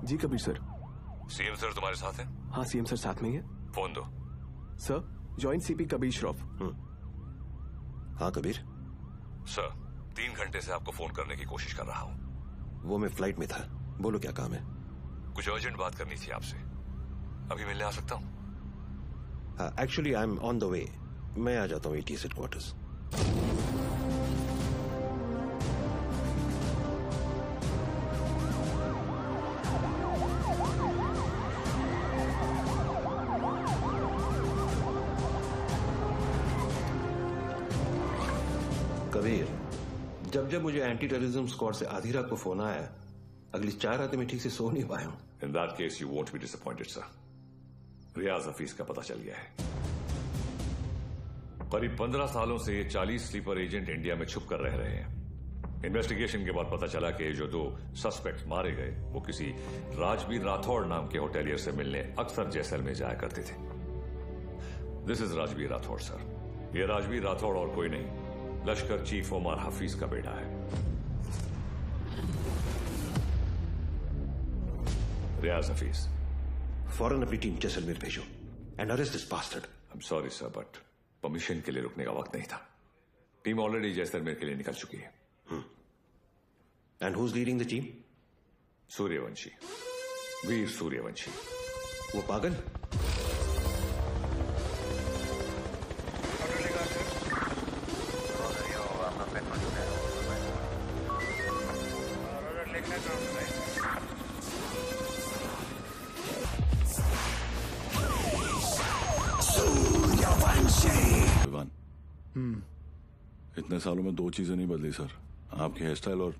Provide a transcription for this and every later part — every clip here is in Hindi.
जी कबीर सर। सीएम सर तुम्हारे साथ हैं? हाँ सीएम सर साथ में ही है। फोन दो। Sir joint CP Kabir Shroff. हाँ कबीर। सर 3 घंटे से आपको फोन करने की कोशिश कर रहा हूँ। वो मैं फ्लाइट में था, बोलो क्या काम है? कुछ अर्जेंट बात करनी थी आपसे, अभी मिलने आ सकता हूँ? हाँ actually I am on the way, मैं आ जाता हूँ ATS हेडक्वार्टर्स। कबीर, जब जब मुझे एंटी टेररिज्म स्क्वाड से आधी रात को फोन आया, अगली 4 रातें मैं ठीक से सो नहीं पाया हूं। In that case you won't be disappointed sir. Riyaz Hafeez का पता चल गया है। करीब 15 सालों से ये 40 स्लीपर एजेंट इंडिया में छुप कर रह रहे हैं। इन्वेस्टिगेशन के बाद पता चला कि जो 2 सस्पेक्ट मारे गए वो किसी राजवीर राठौड़ नाम के होटेलियर से मिलने अक्सर जैसलमेर जाया करते थे। This is Rajveer Rathore sir. ये राजवीर राठौड़ और कोई नहीं, लश्कर चीफ ओमर हफीज का बेटा है। रियाज हफीज। फौरन अपनी टीम जैसलमेर भेजो and arrest this bastard. I am sorry sir but permission के लिए रुकने का वक्त नहीं था। टीम ऑलरेडी जैसलमेर के लिए निकल चुकी है। And who is leading the team? Suryavanshi, Veer Suryavanshi. वो पागल? इतने सालों में 2 चीजें नहीं बदली सर, आपकी हेयर स्टाइल और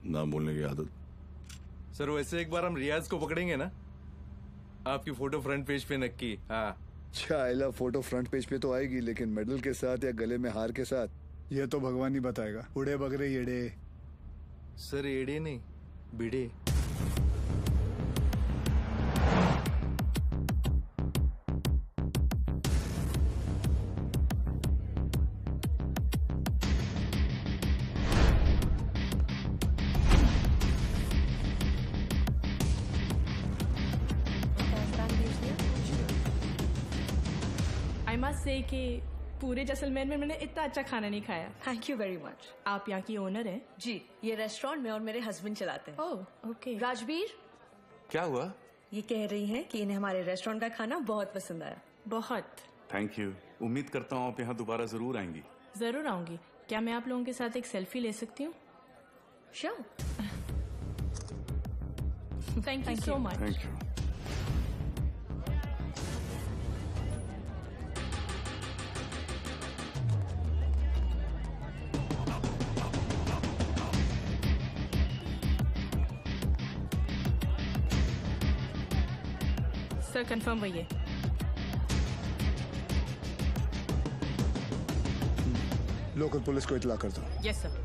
नाम बोलने की आदत। सर वैसे एक बार हम रियाज को पकड़ेंगे ना, आपकी फोटो फ्रंट पेज पे नक्की। हाँ चाइला फोटो फ्रंट पेज पे तो आएगी, लेकिन मेडल के साथ या गले में हार के साथ ये तो भगवान ही बताएगा। उड़े बगरे येड़े। सर एड़े नहीं, बिड़े। से कि पूरे जैसलमेर में मैंने इतना अच्छा खाना नहीं खाया। Thank you very much. आप यहाँ की ओनर हैं? जी, ये रेस्टोरेंट में और मेरे हस्बैंड चलाते हैं। Oh okay. राजवीर, क्या हुआ? ये कह रही हैं कि इन्हें हमारे रेस्टोरेंट का खाना बहुत पसंद आया। बहुत। Thank you. उम्मीद करता हूँ आप यहाँ दोबारा जरूर आएंगी। जरूर आऊंगी। क्या मैं आप लोगों के साथ एक सेल्फी ले सकती हूँ? Sure. Thank you so much. Thank you. Sir confirm वही है। लोकल पुलिस को इत्तला कर दो। Yes sir.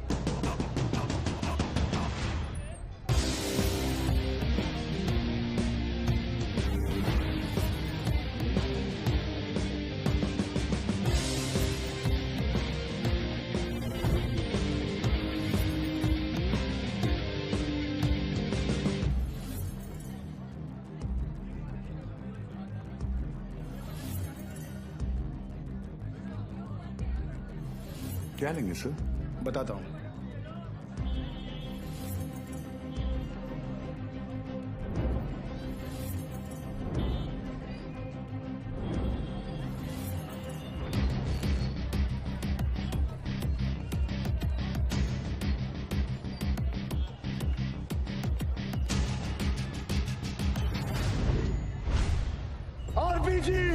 क्या लेंगे सर? बताता हूँ। आरपीजी।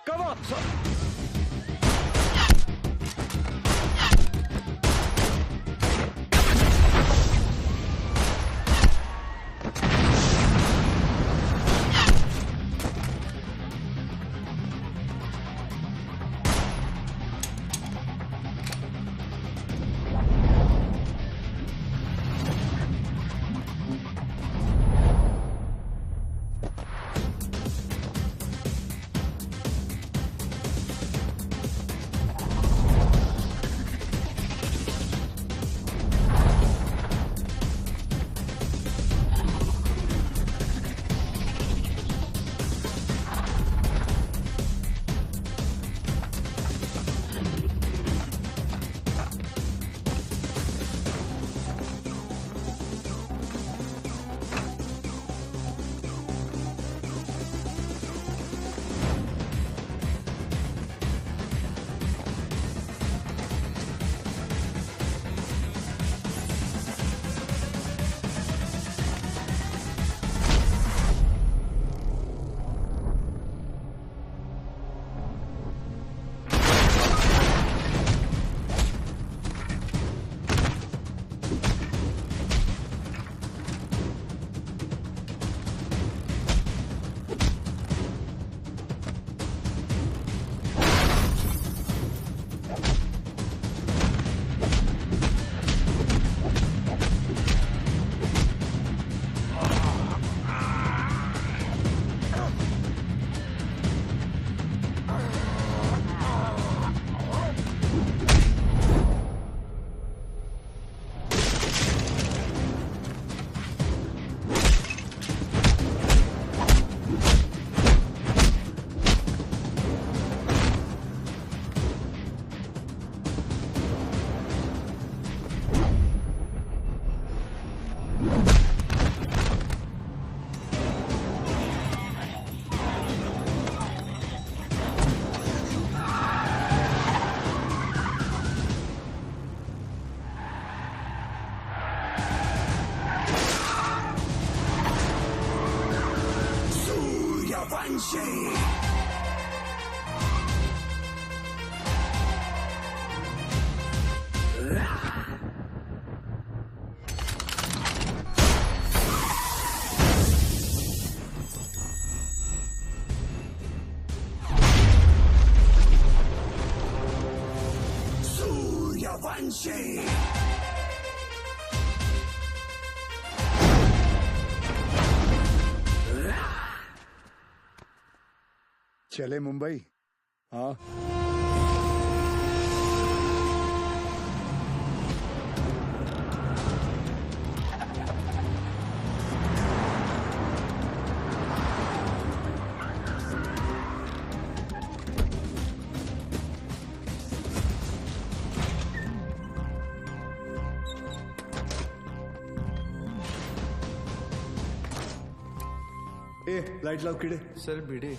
Come on, sir. चले मुंबई। हाँ, ए लाइट लाओ कीड़े। सर भिड़े।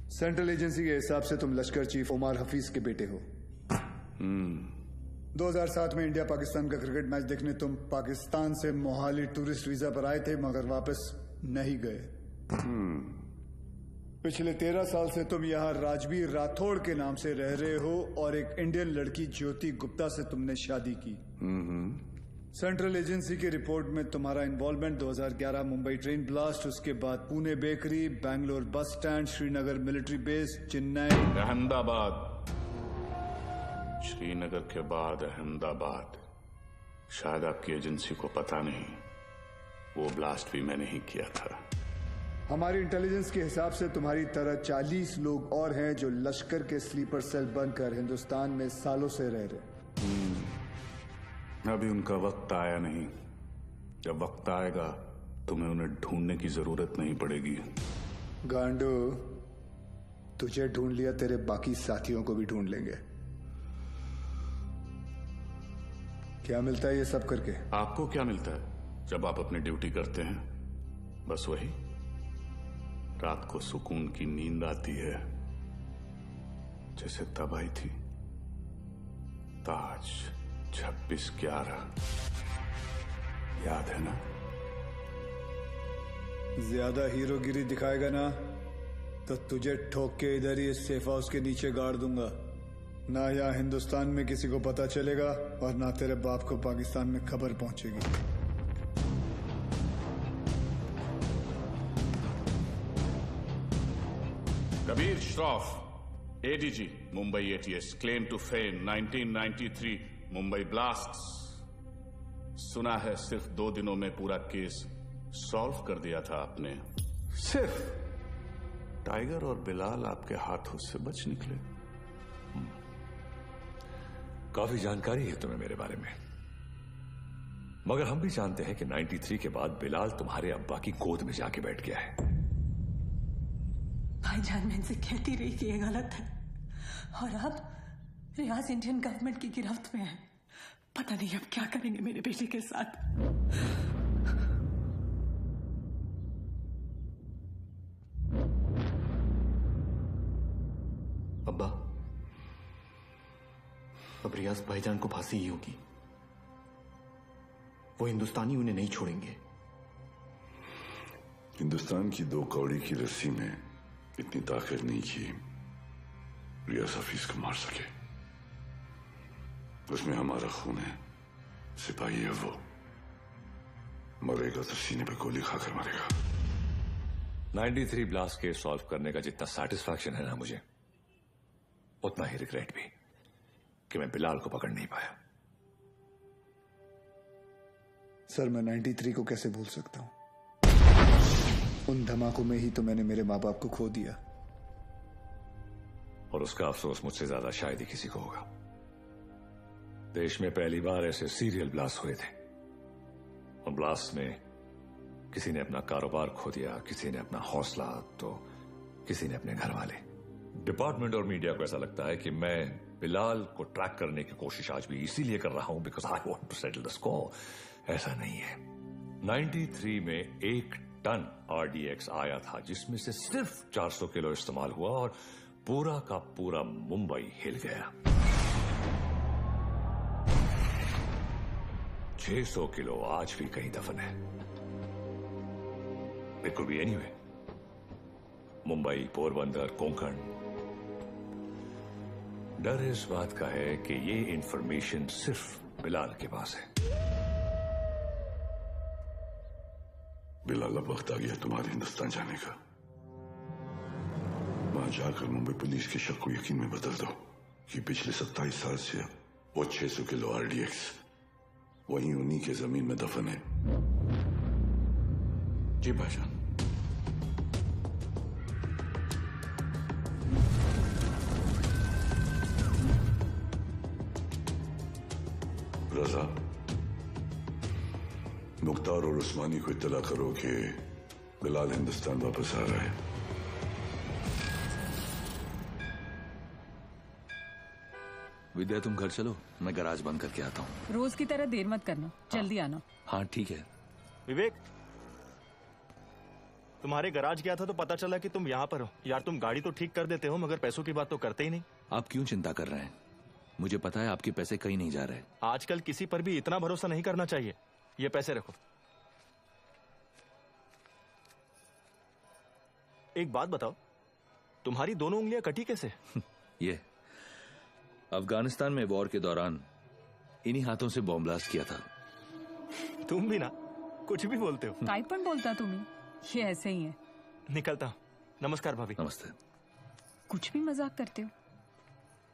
सेंट्रल एजेंसी के हिसाब से तुम लश्कर चीफ उमर हफीज के बेटे हो। 2007 में इंडिया पाकिस्तान का क्रिकेट मैच देखने तुम पाकिस्तान से मोहाली टूरिस्ट वीजा पर आए थे, मगर वापस नहीं गए। पिछले 13 साल से तुम यहाँ राजवीर राठौड़ के नाम से रह रहे हो और एक इंडियन लड़की ज्योति गुप्ता से तुमने शादी की। सेंट्रल एजेंसी की रिपोर्ट में तुम्हारा इन्वॉल्वमेंट 2011 मुंबई ट्रेन ब्लास्ट, उसके बाद Pune bakery, Bangalore bus stand, Srinagar military base, Chennai, Ahmedabad, Srinagar के बाद अहमदाबाद। शायद आपकी एजेंसी को पता नहीं, वो ब्लास्ट भी मैंने ही किया था। हमारी इंटेलिजेंस के हिसाब से तुम्हारी तरह 40 लोग और हैं जो लश्कर के स्लीपर सेल बनकर हिंदुस्तान में सालों से रह रहे। अभी उनका वक्त आया नहीं। जब वक्त आएगा तुम्हें उन्हें ढूंढने की जरूरत नहीं पड़ेगी। गांडू, तुझे ढूंढ लिया, तेरे बाकी साथियों को भी ढूंढ लेंगे। क्या मिलता है ये सब करके? आपको क्या मिलता है जब आप अपनी ड्यूटी करते हैं? बस वही, रात को सुकून की नींद आती है, जैसे तब आई थी। ताज 26/11 याद है ना? ज्यादा हीरोगिरी दिखाएगा ना तो तुझे ठोक के इधर ही इस सेफ हाउस के नीचे गाड़ दूंगा। ना यहाँ हिंदुस्तान में किसी को पता चलेगा और ना तेरे बाप को पाकिस्तान में खबर पहुंचेगी। Kabir Shroff, ADG, Mumbai ATS, claim to fame 1993 Mumbai blasts. सुना है सिर्फ 2 दिनों में पूरा केस सॉल्व कर दिया था आपने। सिर्फ टाइगर और बिलाल आपके हाथों से बच निकले। काफी जानकारी है तुम्हें मेरे बारे में, मगर हम भी जानते हैं कि 93 के बाद बिलाल तुम्हारे अब्बा की गोद में जाके बैठ गया है। भाईजान, मैं इनसे कहती रही कि ये गलत है, और अब रियाज इंडियन गवर्नमेंट की गिरफ्त में है। पता नहीं अब क्या करेंगे मेरे बेटे के साथ। अब्बा, अब रियाज भाईजान को फांसी ही होगी। वो हिंदुस्तानी उन्हें नहीं छोड़ेंगे। हिंदुस्तान की 2 कौड़ी की रस्सी में इतनी ताकत नहीं कि रियाज हफीज को मार सके। उसमें हमारा खून है, सिपाही है वो। मरेगा तो सीने पे गोली खाकर मरेगा। 93 ब्लास्ट केस सॉल्व करने का जितना सेटिस्फैक्शन है ना मुझे, उतना ही रिग्रेट भी कि मैं बिलाल को पकड़ नहीं पाया। सर, मैं 93 को कैसे भूल सकता हूं? उन धमाकों में ही तो मैंने मेरे माँ बाप को खो दिया। और उसका अफसोस मुझसे ज्यादा शायद ही किसी को होगा। देश में पहली बार ऐसे सीरियल ब्लास्ट हुए थे, और ब्लास्ट में किसी ने अपना कारोबार खो दिया, किसी ने अपना हौसला, तो किसी ने अपने घर वाले। डिपार्टमेंट और मीडिया को ऐसा लगता है कि मैं बिलाल को ट्रैक करने की कोशिश आज भी इसीलिए कर रहा हूं because I want to settle the score. ऐसा नहीं है। 93 में 1 टन RDX आया था, जिसमें से सिर्फ 400 किलो इस्तेमाल हुआ और पूरा का पूरा मुंबई हिल गया। 600 किलो आज भी कहीं दफन है। It could be anyway, Mumbai, Porbandar, Konkan. डर इस बात का है कि ये इंफॉर्मेशन सिर्फ बिलाल के पास है। बिलाल, अब वक्त आ गया तुम्हारे हिंदुस्तान जाने का। वहां जाकर मुंबई पुलिस के शक को यकीन में बदल दो कि पिछले 27 साल से वो 600 किलो RDX वहीं उन्हीं के जमीन में दफन है। जी भाईजान। रजा, मुख्तार और उस्मानी को इत्तला करो कि बिलाल हिंदुस्तान वापस आ रहा है। विद्या, तुम घर चलो, मैं गैराज बंद करके आता हूँ। रोज की तरह देर मत करना, जल्दी आना। हाँ ठीक है। विवेक, तुम्हारे गैराज गया था तो पता चला कि तुम यहाँ पर हो। यार, तुम गाड़ी तो ठीक कर देते हो मगर पैसों की बात तो करते ही नहीं। आप क्यों चिंता कर रहे हैं? मुझे पता है आपके पैसे कहीं नहीं जा रहे। आजकल किसी पर भी इतना भरोसा नहीं करना चाहिए। ये पैसे रखो। एक बात बताओ, तुम्हारी दोनों उंगलियां कटी कैसे? ये अफगानिस्तान में वॉर के दौरान इन्हीं हाथों से बॉम्ब ब्लास्ट किया था। तुम भी ना कुछ भी बोलते हो। काय पण बोलता तुम्ही, ये ऐसे ही है। निकलता हूं। नमस्कार भाभी। नमस्ते। कुछ भी मजाक करते हो।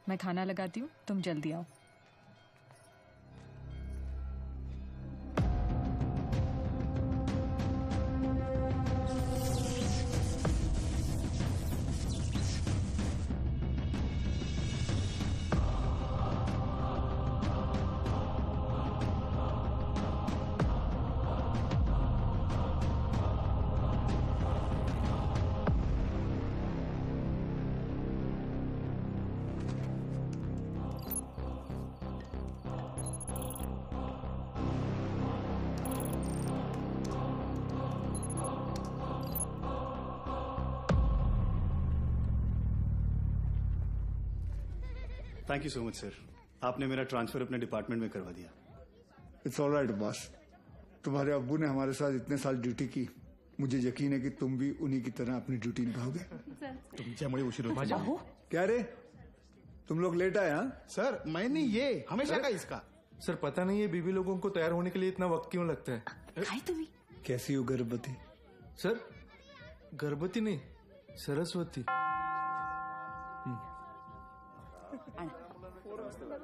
मैं खाना लगाती हूँ, तुम जल्दी आओ। Thank you so much sir, आपने मेरा ट्रांसफर अपने डिपार्टमेंट में करवा दिया। It's all right boss. तुम्हारे अब्बू ने हमारे साथ इतने साल ड्यूटी की, मुझे यकीन है कि तुम भी उन्हीं की तरह अपनी ड्यूटी निभाओगे। तुमच्यामुळे उशीर होतो। क्या रे, तुम लोग लेट आए? हाँ सर, मैंने ये हमेशा का इसका। सर पता नहीं ये बीबी लोगों को तैयार होने के लिए इतना वक्त क्यों लगता है? कैसी हो गर्भवती? सर गर्भवती नहीं, सरस्वती।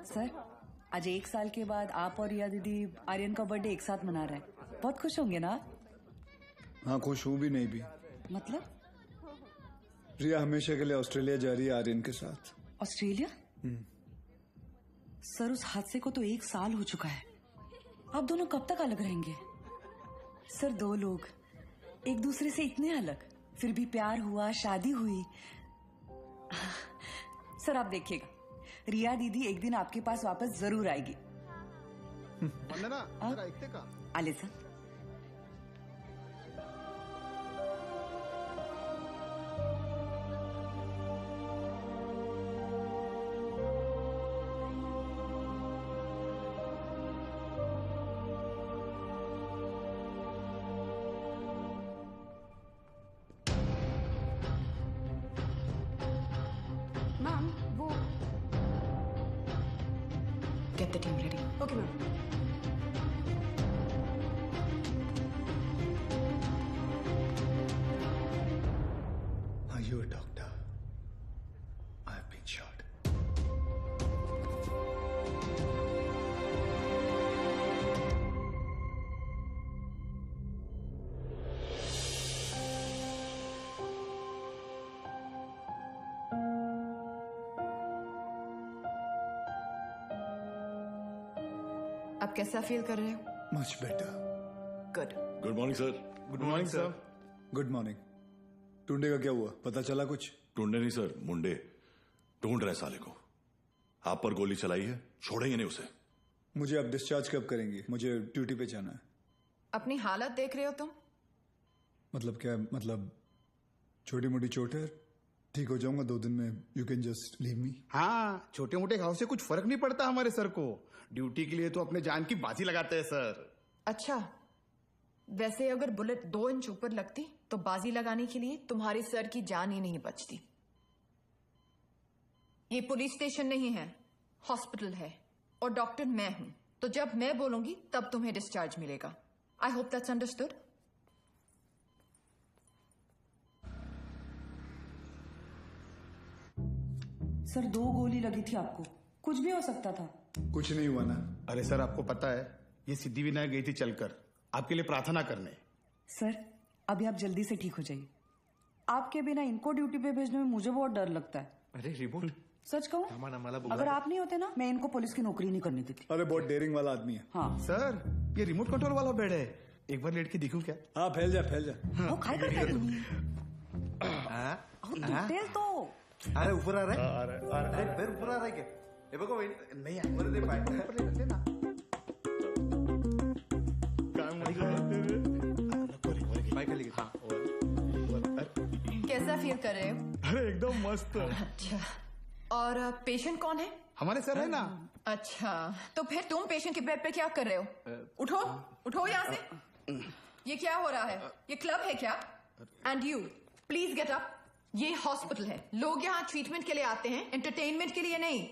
सर, आज 1 साल के बाद आप और रिया दीदी आर्यन का बर्थडे एक साथ मना रहे हैं। बहुत खुश होंगे ना? हाँ, खुश हूँ भी नहीं भी। मतलब? रिया हमेशा के लिए ऑस्ट्रेलिया जा रही है आर्यन के साथ। ऑस्ट्रेलिया? सर, उस हादसे को तो 1 साल हो चुका है। आप दोनों कब तक अलग रहेंगे? सर, 2 लोग एक दूसरे से इतने अलग, फिर भी प्यार हुआ, शादी हुई। सर, आप देखिएगा, रिया दीदी एक दिन आपके पास वापस जरूर आएगी। वंदना, जरा ऐकते का? आले सर। मैम, वो Get the team ready. Okay ma'am. Are you a doctor? I've been shot. आप कैसा फील कर रहे हो? Much better. Good. Good morning sir. Good morning sir. Good morning. Tunde का क्या हुआ, पता चला कुछ? टुंडे नहीं सर, मुंडे ढूंढ रहे साले को। आप पर गोली चलाई है, छोड़ेंगे नहीं उसे। मुझे अब डिस्चार्ज कब करेंगे? मुझे ड्यूटी पे जाना है। अपनी हालत देख रहे हो तुम? मतलब क्या? मतलब छोटी मोटी चोट है, ठीक हो जाऊंगा 2 दिन में। You can just leave me. हाँ, छोटे मोटे घाव से कुछ फर्क नहीं पड़ता हमारे सर को। ड्यूटी के लिए तो अपने जान की बाजी लगाते हैं सर। अच्छा, वैसे अगर बुलेट 2 इंच ऊपर लगती तो बाजी लगाने के लिए तुम्हारे सर की जान ही नहीं बचती। ये पुलिस स्टेशन नहीं है, हॉस्पिटल है, और डॉक्टर मैं हूं, तो जब मैं बोलूंगी तब तुम्हें डिस्चार्ज मिलेगा। I hope that's understood. Sir 2 गोली लगी थी आपको, कुछ भी हो सकता था। कुछ नहीं हुआ ना? अरे सर, आपको पता है ये सिद्धिविनायक गई थी चलकर आपके लिए प्रार्थना करने। सर अभी आप जल्दी से ठीक हो जाइए। आपके बिना इनको ड्यूटी पे भेजने में मुझे बहुत डर लगता है। अरे रिमोट, सच कहूं, अगर आप नहीं होते ना, मैं इनको पुलिस की नौकरी नहीं करनी देती। अरे बहुत डेयरिंग वाला आदमी है। हाँ सर, ये रिमोट कंट्रोल वाला बेड है, एक बार लेट के देखूं क्या? हाँ, फैल जा फैल जा। वो खाई करता है तुम्हें। तेल तो अरे ऊपर आ रहा है। अरे पैर ऊपर आ रहा है क्या? ये देखो नहीं आ ऊपर दे पाए ना। कैसा फील कर रहे हो? अरे एकदम मस्त। अच्छा, और पेशेंट कौन है? हमारे सर है ना। अच्छा, तो फिर तुम पेशेंट के बेड पे क्या कर रहे हो? उठो उठो यहाँ से। ये क्या हो रहा है? ये क्लब है क्या? And you please get up. ये हॉस्पिटल है, लोग यहाँ ट्रीटमेंट के लिए आते हैं, एंटरटेनमेंट के लिए नहीं।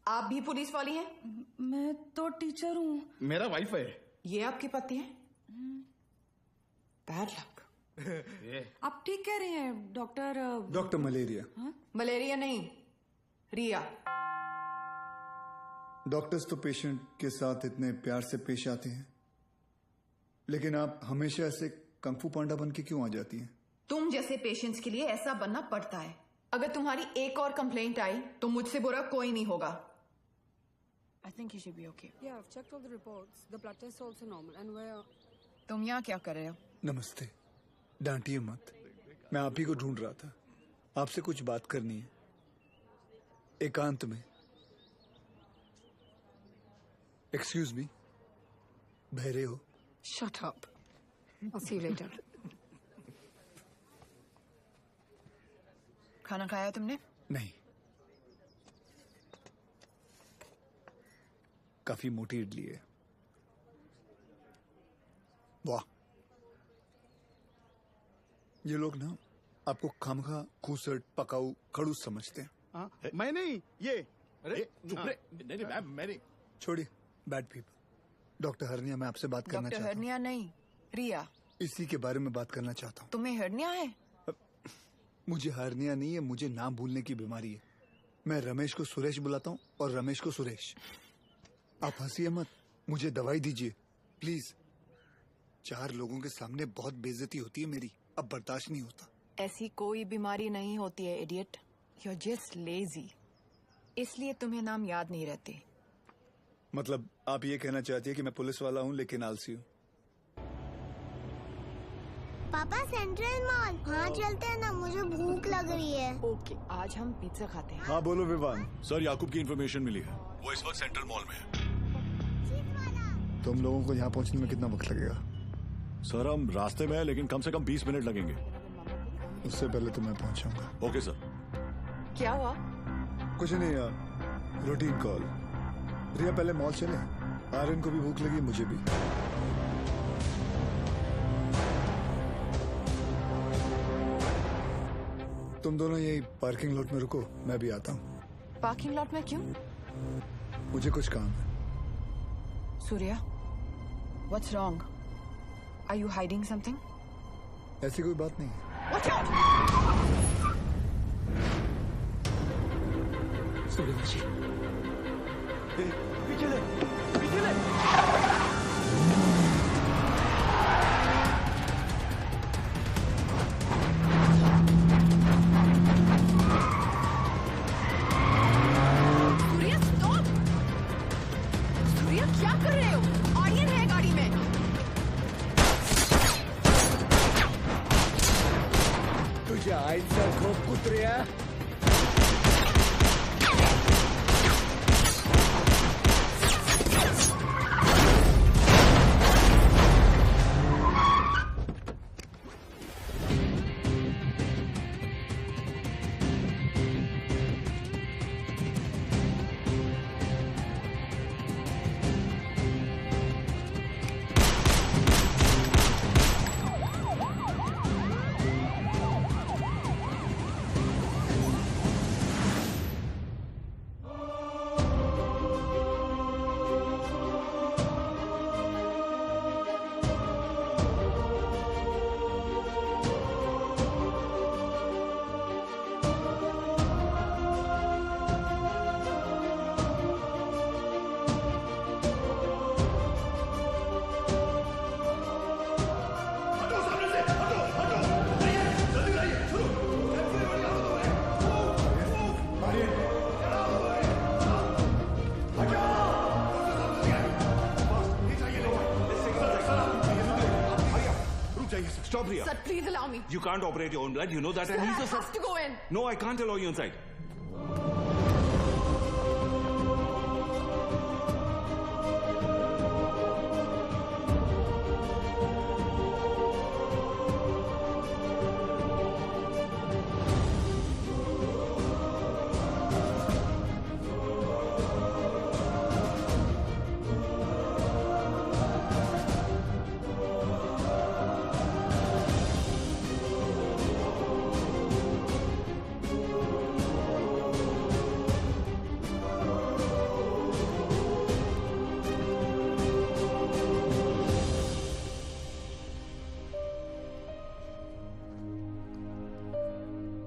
आप भी पुलिस वाली हैं? मैं तो टीचर हूँ। मेरा वाइफ है। ये आपके पति हैं? Bad luck. आप ठीक कह रहे हैं डॉक्टर। Doctor malaria. मलेरिया नहीं, रिया। डॉक्टर्स तो पेशेंट के साथ इतने प्यार से पेश आते हैं, लेकिन आप हमेशा ऐसे कंफू पांडा बन के क्यों आ जाती हैं? तुम जैसे पेशेंट्स के लिए ऐसा बनना पड़ता है। अगर तुम्हारी एक और कंप्लेंट आई तो मुझसे बुरा कोई नहीं होगा। I think you should be okay. Yeah, I've checked all the reports. The blood test is also normal, and we're. तुम यहाँ क्या कर रहे हो? नमस्ते, डांटिए मत। मैं आप ही को ढूंढ रहा था, आपसे कुछ बात करनी है, एकांत में। एक्सक्यूज मी, बहरे हो? Shut up. I'll see you later. खाना खाया तुमने? नहीं, काफी मोटी इडली है। वाह, ये लोग ना आपको खामखा खूसट पकाऊ खड़ूस समझते हैं। मैं नहीं, ये। अरे मैं नहीं। छोड़िए, बैड पीपल। डॉक्टर हरनिया, मैं आपसे बात करना चाहता हूँ। डॉक्टर हरनिया नहीं, रिया। इसी के बारे में बात करना चाहता हूँ। तुम्हें हरनिया है? मुझे हरनिया नहीं है, मुझे नाम भूलने की बीमारी है। मैं रमेश को सुरेश बुलाता हूँ और रमेश को सुरेश। आप हंसिए मत, मुझे दवाई दीजिए प्लीज। 4 लोगों के सामने बहुत बेइज्जती होती है मेरी, अब बर्दाश्त नहीं होता। ऐसी कोई बीमारी नहीं होती है idiot, you are just lazy, इसलिए तुम्हें नाम याद नहीं रहते। मतलब आप ये कहना चाहती है कि मैं पुलिस वाला हूँ लेकिन आलसी हूँ? पापा सेंट्रल मॉल वहाँ चलते हैं ना, मुझे भूख लग रही है। ओके, आज हम पिज्जा खाते हैं। हाँ बोलो विवान। सर, याकूब की इन्फॉर्मेशन मिली है, वो इस वक्त सेंट्रल मॉल में है। तुम लोगों को यहाँ पहुँचने में कितना वक्त लगेगा? सर, हम रास्ते में हैं, लेकिन कम से कम 20 मिनट लगेंगे। उससे पहले तो मैं पहुँचाऊंगा। Okay sir. क्या हुआ? कुछ नहीं यार, रूटीन कॉल। रिया पहले मॉल चले, आर्यन को भी भूख लगी, मुझे भी। तुम दोनों यही पार्किंग लॉट में रुको, मैं भी आता हूँ। पार्किंग लॉट में क्यों? मुझे कुछ काम है। Surya, what's wrong? Are you hiding something? ऐसी कोई बात नहीं है। Watch out! सूर्या जी, पीछे ले, पीछे ले। सूर्या स्टॉप! सूर्या क्या कर रहे हो? आर्यन है गाड़ी में। तुझे आईचा खूप कुत्र्या। allow me. You can't operate your own blood. You know that. Sir, And he's I a have to go in. No, I can't allow you inside.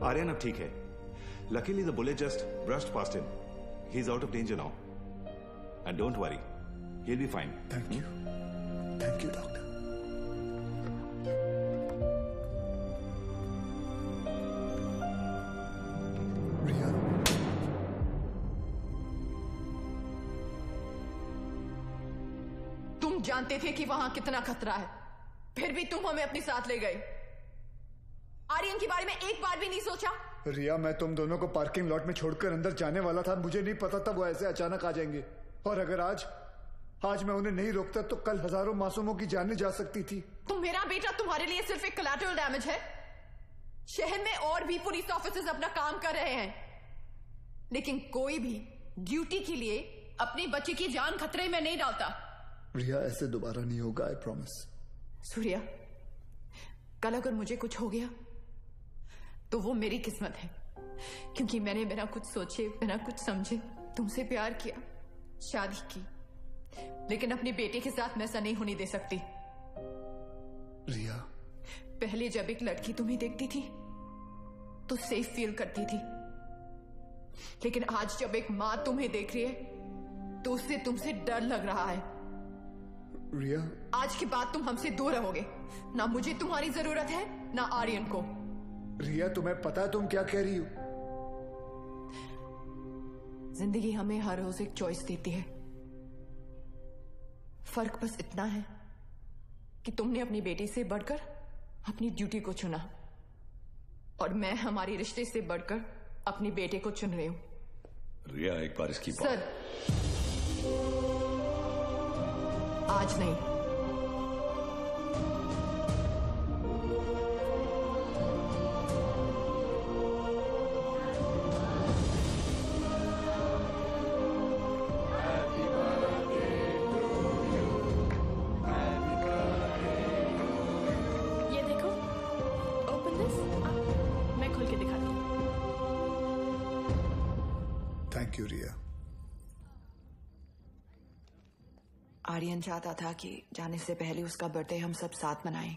Aryan अब ठीक है. Luckily the bullet just brushed past him. He's out of danger now. And don't worry, he'll be fine. Thank you. Thank you, doctor. Riya. तुम जानते थे कि वहां कितना खतरा है, फिर भी तुम हमें अपने साथ ले गए. आर्यन के बारे में एक बार भी नहीं सोचा? रिया, मैं तुम दोनों को पार्किंग लॉट में छोड़कर अंदर जाने वाला था. मुझे नहीं पता था वो ऐसे अचानक आ जाएंगे. और अगर आज मैं उन्हें नहीं रोकता तो कल हजारों मासूमों की जानें जा सकती थी. तो मेरा बेटा तुम्हारे लिए सिर्फ एक कोलैटरल डैमेज है. शहर में और भी पुलिस ऑफिसर्स अपना काम कर रहे हैं, लेकिन कोई भी ड्यूटी के लिए अपने बच्चे की जान खतरे में नहीं डालता. रिया, ऐसे दोबारा नहीं होगा, आई प्रॉमिस. सूर्या, कल अगर मुझे कुछ हो गया तो वो मेरी किस्मत है, क्योंकि मैंने बिना कुछ सोचे, बिना कुछ समझे तुमसे प्यार किया, शादी की. लेकिन अपने बेटे के साथ मैं ऐसा नहीं होने दे सकती. रिया, पहले जब एक लड़की तुम्हें देखती थी तो सेफ फील करती थी, लेकिन आज जब एक मां तुम्हें देख रही है तो उससे तुमसे डर लग रहा है. रिया, आज के बाद तुम हमसे दूर रहोगे. ना मुझे तुम्हारी जरूरत है, ना आर्यन को. रिया, तुम्हें पता है तुम क्या कह रही हो? जिंदगी हमें हर रोज एक चॉइस देती है. फर्क बस इतना है कि तुमने अपनी बेटी से बढ़कर अपनी ड्यूटी को चुना, और मैं हमारे रिश्ते से बढ़कर अपने बेटे को चुन रही हूं. रिया, एक बार इसकी बात. सर, आज नहीं. ये देखो, ओपन दिस. मैं खोल के दिखाती हूँ. थैंक यू रिया. आर्यन चाहता था कि जाने से पहले उसका बर्थडे हम सब साथ मनाएं.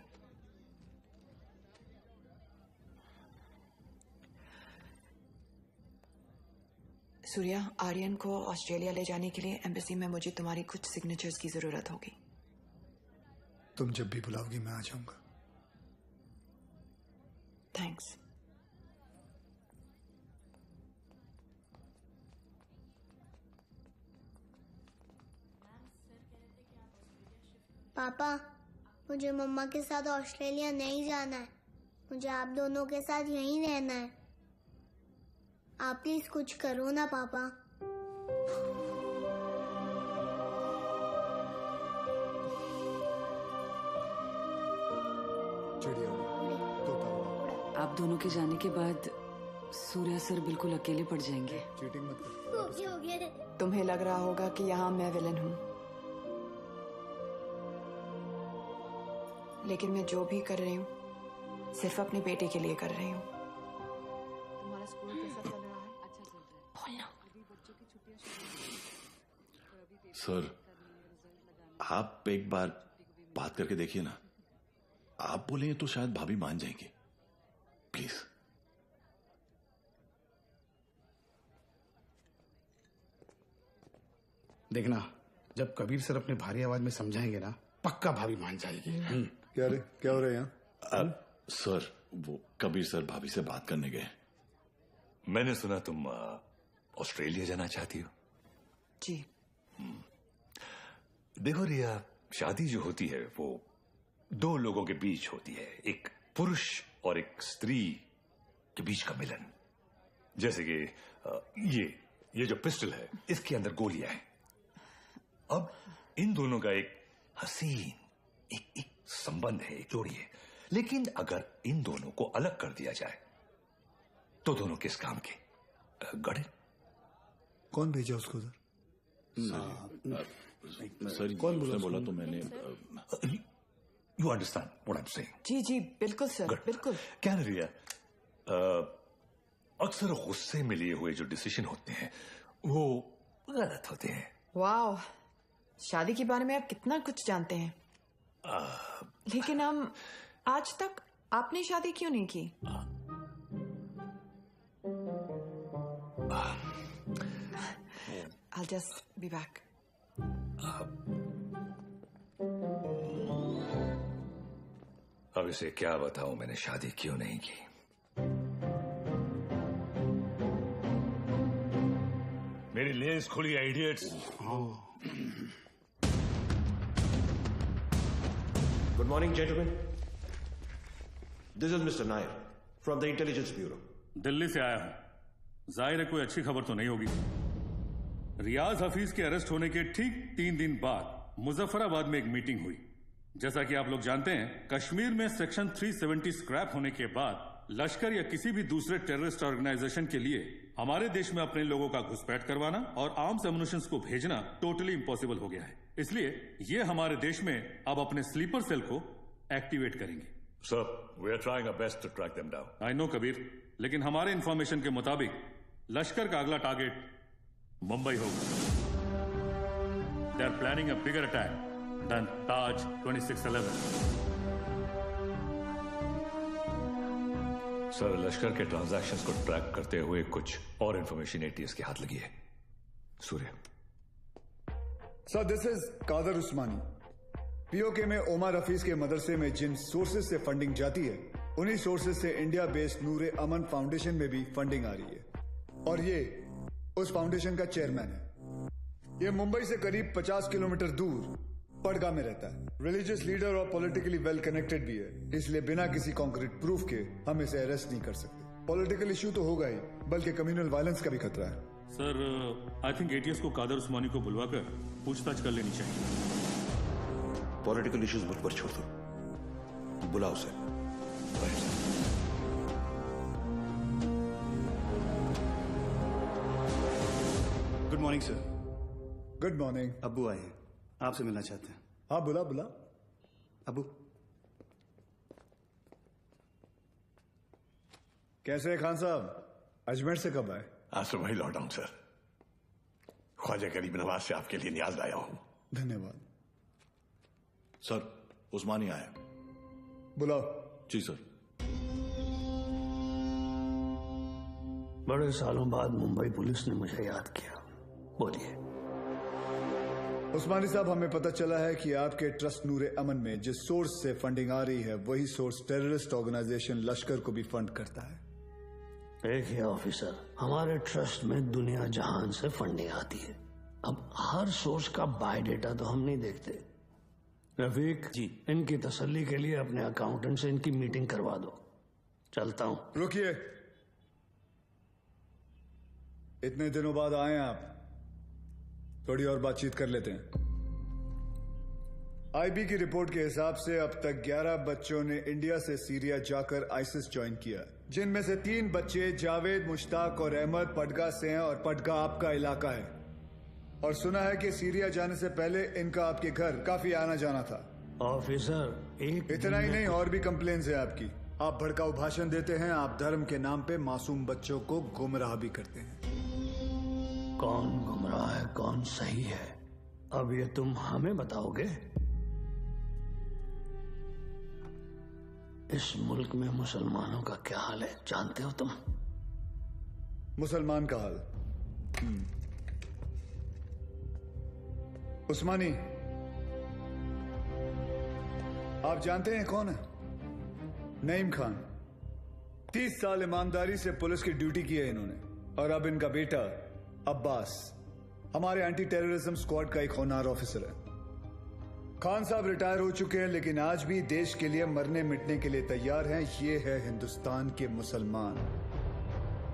सूर्या, आर्यन को ऑस्ट्रेलिया ले जाने के लिए एम्बेसी में मुझे तुम्हारी कुछ सिग्नेचर्स की जरूरत होगी. तुम जब भी बुलाओगी मैं आ जाऊंगा. थैंक्स. पापा, मुझे मम्मा के साथ ऑस्ट्रेलिया नहीं जाना है. मुझे आप दोनों के साथ यहीं रहना है. आप प्लीज कुछ करो ना पापा. आप दोनों के जाने के बाद सूर्या सर बिल्कुल अकेले पड़ जाएंगे. चीटिंग मत कर. तुम्हें लग रहा होगा कि यहाँ मैं विलन हूँ, लेकिन मैं जो भी कर रही हूँ सिर्फ अपने बेटे के लिए कर रही हूँ. तुम्हारा स्कूल कैसा चल रहा है? अच्छा चल रहा है. बोलना. सर, आप एक बार बात करके देखिए ना. आप बोलेंगे तो शायद भाभी मान जाएंगे. प्लीज. देखना, जब कबीर सर अपने भारी आवाज में समझाएंगे ना, पक्का भाभी मान जाएगी. क्या हो रहा है यहाँ? सर, वो कबीर सर भाभी से बात करने गए. मैंने सुना तुम ऑस्ट्रेलिया जाना चाहती हो. जी. देखो रिया, शादी जो होती है वो दो लोगों के बीच होती है. एक पुरुष और एक स्त्री के बीच का मिलन। जैसे कि ये जो पिस्टल है, इसके अंदर गोलियां हैं। अब इन दोनों का एक हसीन एक संबंध है, एक जोड़ी है। लेकिन अगर इन दोनों को अलग कर दिया जाए तो दोनों किस काम के? गड़े। कौन भेजा उसको उधर? सर कौन बोला तो मैंने। You understand what I am saying? जी जी बिल्कुल सर, बिल्कुल। क्या रिया, अक्सर गुस्से में लिए हुए जो डिसीजन होते हैं वो गलत होते हैं। वाह, शादी के बारे में आप कितना कुछ जानते हैं। लेकिन हम आज तक आपने शादी क्यों नहीं की? I'll just be back. अब इसे क्या बताऊं मैंने शादी क्यों नहीं की। मेरी लेंस खुली है, idiots. Good morning, gentlemen. This is Mr. Nair from the Intelligence Bureau. Delhi से आया हूं। जाहिर है कोई अच्छी खबर तो नहीं होगी। रियाज हफीज के अरेस्ट होने के ठीक 3 दिन बाद मुजफ्फराबाद में एक मीटिंग हुई। जैसा कि आप लोग जानते हैं, कश्मीर में सेक्शन 370 स्क्रैप होने के बाद लश्कर या किसी भी दूसरे टेररिस्ट ऑर्गेनाइजेशन के लिए हमारे देश में अपने लोगों का घुसपैठ करवाना और आर्म्स एमुनिशंस को भेजना टोटली इम्पॉसिबल हो गया है। इसलिए ये हमारे देश में अब अपने स्लीपर सेल को एक्टिवेट करेंगे। Sir, we are trying our best to track them down. I know Kabir, लेकिन हमारे इंफॉर्मेशन के मुताबिक लश्कर का अगला टारगेट मुंबई होगा। They are planning a bigger attack than Taj 2611। Sir, Lashkar के ट्रांजैक्शंस को ट्रैक करते हुए कुछ और इंफॉर्मेशन एटीएस के हाथ लगी है। Surya. Sir, this is Qadir Usmani. PoK में ओमर हफीज के मदरसे में जिन सोर्सेज से फंडिंग जाती है, उन्हीं सोर्सेज से इंडिया बेस्ड नूरे अमन फाउंडेशन में भी फंडिंग आ रही है और ये उस फाउंडेशन का चेयरमैन है। ये मुंबई से करीब 50 किलोमीटर दूर पड़गा में रहता है। रिलीजियस लीडर और पॉलिटिकली वेल कनेक्टेड भी है, इसलिए बिना किसी कॉन्क्रीट प्रूफ के हम इसे अरेस्ट नहीं कर सकते। पॉलिटिकल इश्यू तो होगा ही, बल्कि कम्युनल वायलेंस का भी खतरा है। सर, आई थिंक एटीएस को कादर उस्मानी को बुलवाकर पूछताछ कर लेनी चाहिए। पॉलिटिकल इश्यूज मुझ पर छोड़ दो, बुलाओ उसे। Good morning sir. Good morning. अब्बू आए हैं, आपसे मिलना चाहते हैं। हाँ, बुला बुला। अब्बू कैसे है खान साहब? अजमेर से कब आए? आज सुबह ही लौटा हूं सर। ख्वाजा गरीब नवाज से आपके लिए न्याज लाया हूं। धन्यवाद। सर, उस्मानी आया। बुलाओ। जी सर। बड़े सालों बाद मुंबई पुलिस ने मुझे याद किया। बोलिए। उस्मानी साहब, हमें पता चला है कि आपके ट्रस्ट नूरे अमन में जिस सोर्स से फंडिंग आ रही है, वही सोर्स टेररिस्ट ऑर्गेनाइजेशन लश्कर को भी फंड करता है। देखिए ऑफिसर, हमारे ट्रस्ट में दुनिया जहान से फंडिंग आती है। अब हर सोर्स का बायोडेटा तो हम नहीं देखते। रफीक जी, इनकी तसल्ली के लिए अपने अकाउंटेंट से इनकी मीटिंग करवा दो। चलता हूं। रुकिए, इतने दिनों बाद आए आप, थोड़ी और बातचीत कर लेते हैं। आईबी की रिपोर्ट के हिसाब से अब तक 11 बच्चों ने इंडिया से सीरिया जाकर आईसिस ज्वाइन किया, जिनमें से 3 बच्चे जावेद, मुश्ताक और अहमद पटगा से हैं और पटगा आपका इलाका है। और सुना है कि सीरिया जाने से पहले इनका आपके घर काफी आना जाना था। ऑफिसर, एक इतना ही नहीं, और भी कंप्लेन्स है आपकी। आप भड़काऊ भाषण देते हैं, आप धर्म के नाम पे मासूम बच्चों को गुमराह भी करते हैं। कौन गुमराह है, कौन सही है, अब ये तुम हमें बताओगे? इस मुल्क में मुसलमानों का क्या हाल है जानते हो तुम? मुसलमान का हाल? उस्मानी, आप जानते हैं कौन है? नईम खान। 30 साल ईमानदारी से पुलिस की ड्यूटी की है इन्होंने, और अब इनका बेटा अब्बास हमारे एंटी टेररिज्म स्क्वाड का एक होनहार ऑफिसर है। खान साहब रिटायर हो चुके हैं, लेकिन आज भी देश के लिए मरने मिटने के लिए तैयार हैं। ये है हिंदुस्तान के मुसलमान।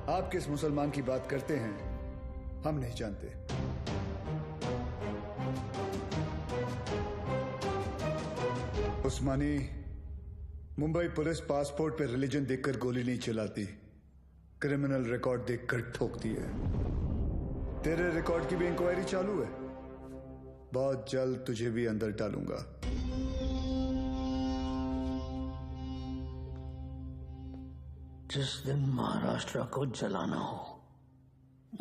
आप किस मुसलमान की बात करते हैं हम नहीं जानते। उस्मानी, मुंबई पुलिस पासपोर्ट पे रिलीजन देखकर गोली नहीं चलाती, क्रिमिनल रिकॉर्ड देखकर ठोकती है। तेरे रिकॉर्ड की भी इंक्वायरी चालू है। बहुत जल्द तुझे भी अंदर डालूंगा। जिस दिन महाराष्ट्र को जलाना हो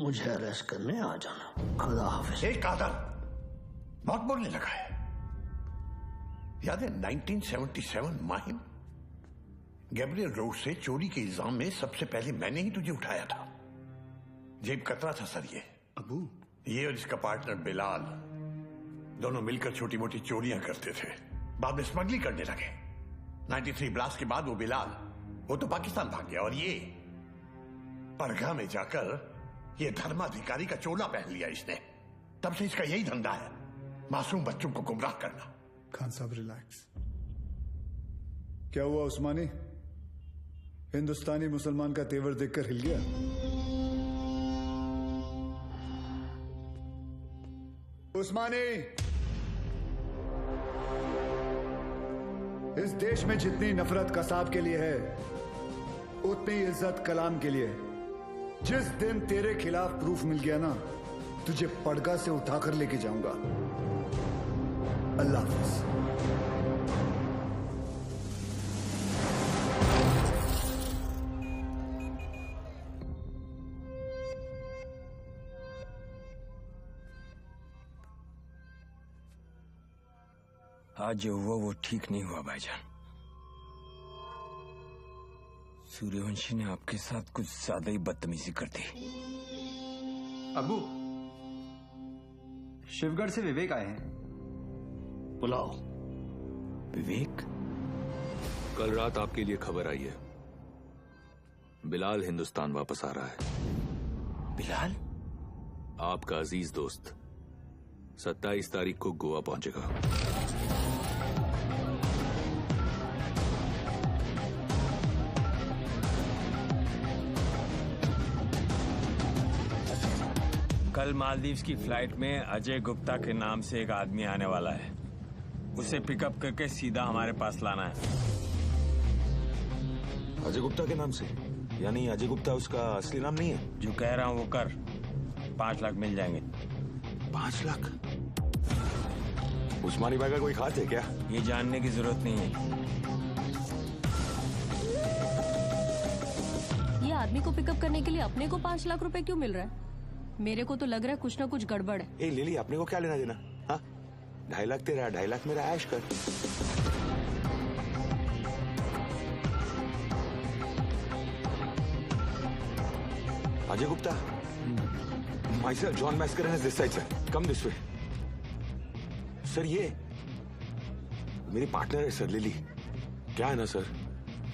मुझे अरेस्ट करने आ जाना। खुदा हाफिज। एक कादर बहुत बोलने लगा है। याद है 1977 माहिम, गैब्रियल रोड से चोरी के इल्जाम में सबसे पहले मैंने ही तुझे उठाया था। जेब कतरा था सर ये। अबू, ये और इसका पार्टनर बिलाल दोनों मिलकर छोटी मोटी चोरियां करते थे, बाद में स्मगलिंग करने लगे। 93 ब्लास्ट के बाद वो बिलाल वो तो पाकिस्तान भाग गया और ये परगा में जाकर ये धर्माधिकारी का चोला पहन लिया इसने। तब से इसका यही धंधा है, मासूम बच्चों को गुमराह करना। खान साहब रिलैक्स। क्या हुआ उस्मानी? हिंदुस्तानी मुसलमान का तेवर देखकर हिल गया? उस्मानी, इस देश में जितनी नफरत कसाब के लिए है उतनी इज्जत कलाम के लिए। जिस दिन तेरे खिलाफ प्रूफ मिल गया ना, तुझे पड़गा से उठाकर लेके जाऊंगा। अल्लाह हाफिज। आज जो हुआ वो ठीक नहीं हुआ भाईजान। सूर्यवंशी ने आपके साथ कुछ ज्यादा ही बदतमीजी कर दी। अबू, शिवगढ़ से विवेक आए हैं। बुलाओ। विवेक? कल रात आपके लिए खबर आई है, बिलाल हिंदुस्तान वापस आ रहा है। बिलाल? आपका अजीज दोस्त 27 तारीख को गोवा पहुंचेगा। कल मालदीव्स की फ्लाइट में अजय गुप्ता के नाम से एक आदमी आने वाला है। उसे पिकअप करके सीधा हमारे पास लाना है। अजय गुप्ता के नाम से? यानी अजय गुप्ता उसका असली नाम नहीं है? जो कह रहा हूं वो कर। 5 लाख मिल जाएंगे। 5 लाख? उस्मानी भाई का कोई खास है क्या? ये जानने की जरूरत नहीं है। ये आदमी को पिकअप करने के लिए अपने को 5 लाख रुपए क्यों मिल रहा है? मेरे को तो लग रहा है कुछ ना कुछ गड़बड़ है। ए लिली, अपने को क्या लेना देना? हाँ, 2.5 लाख तेरा, 2.5 लाख मेरा, ऐश कर। Ajay Gupta, myself John Mascarenhas is this side sir. Come this way. Sir ये मेरी पार्टनर है सर, लिली। क्या है ना सर,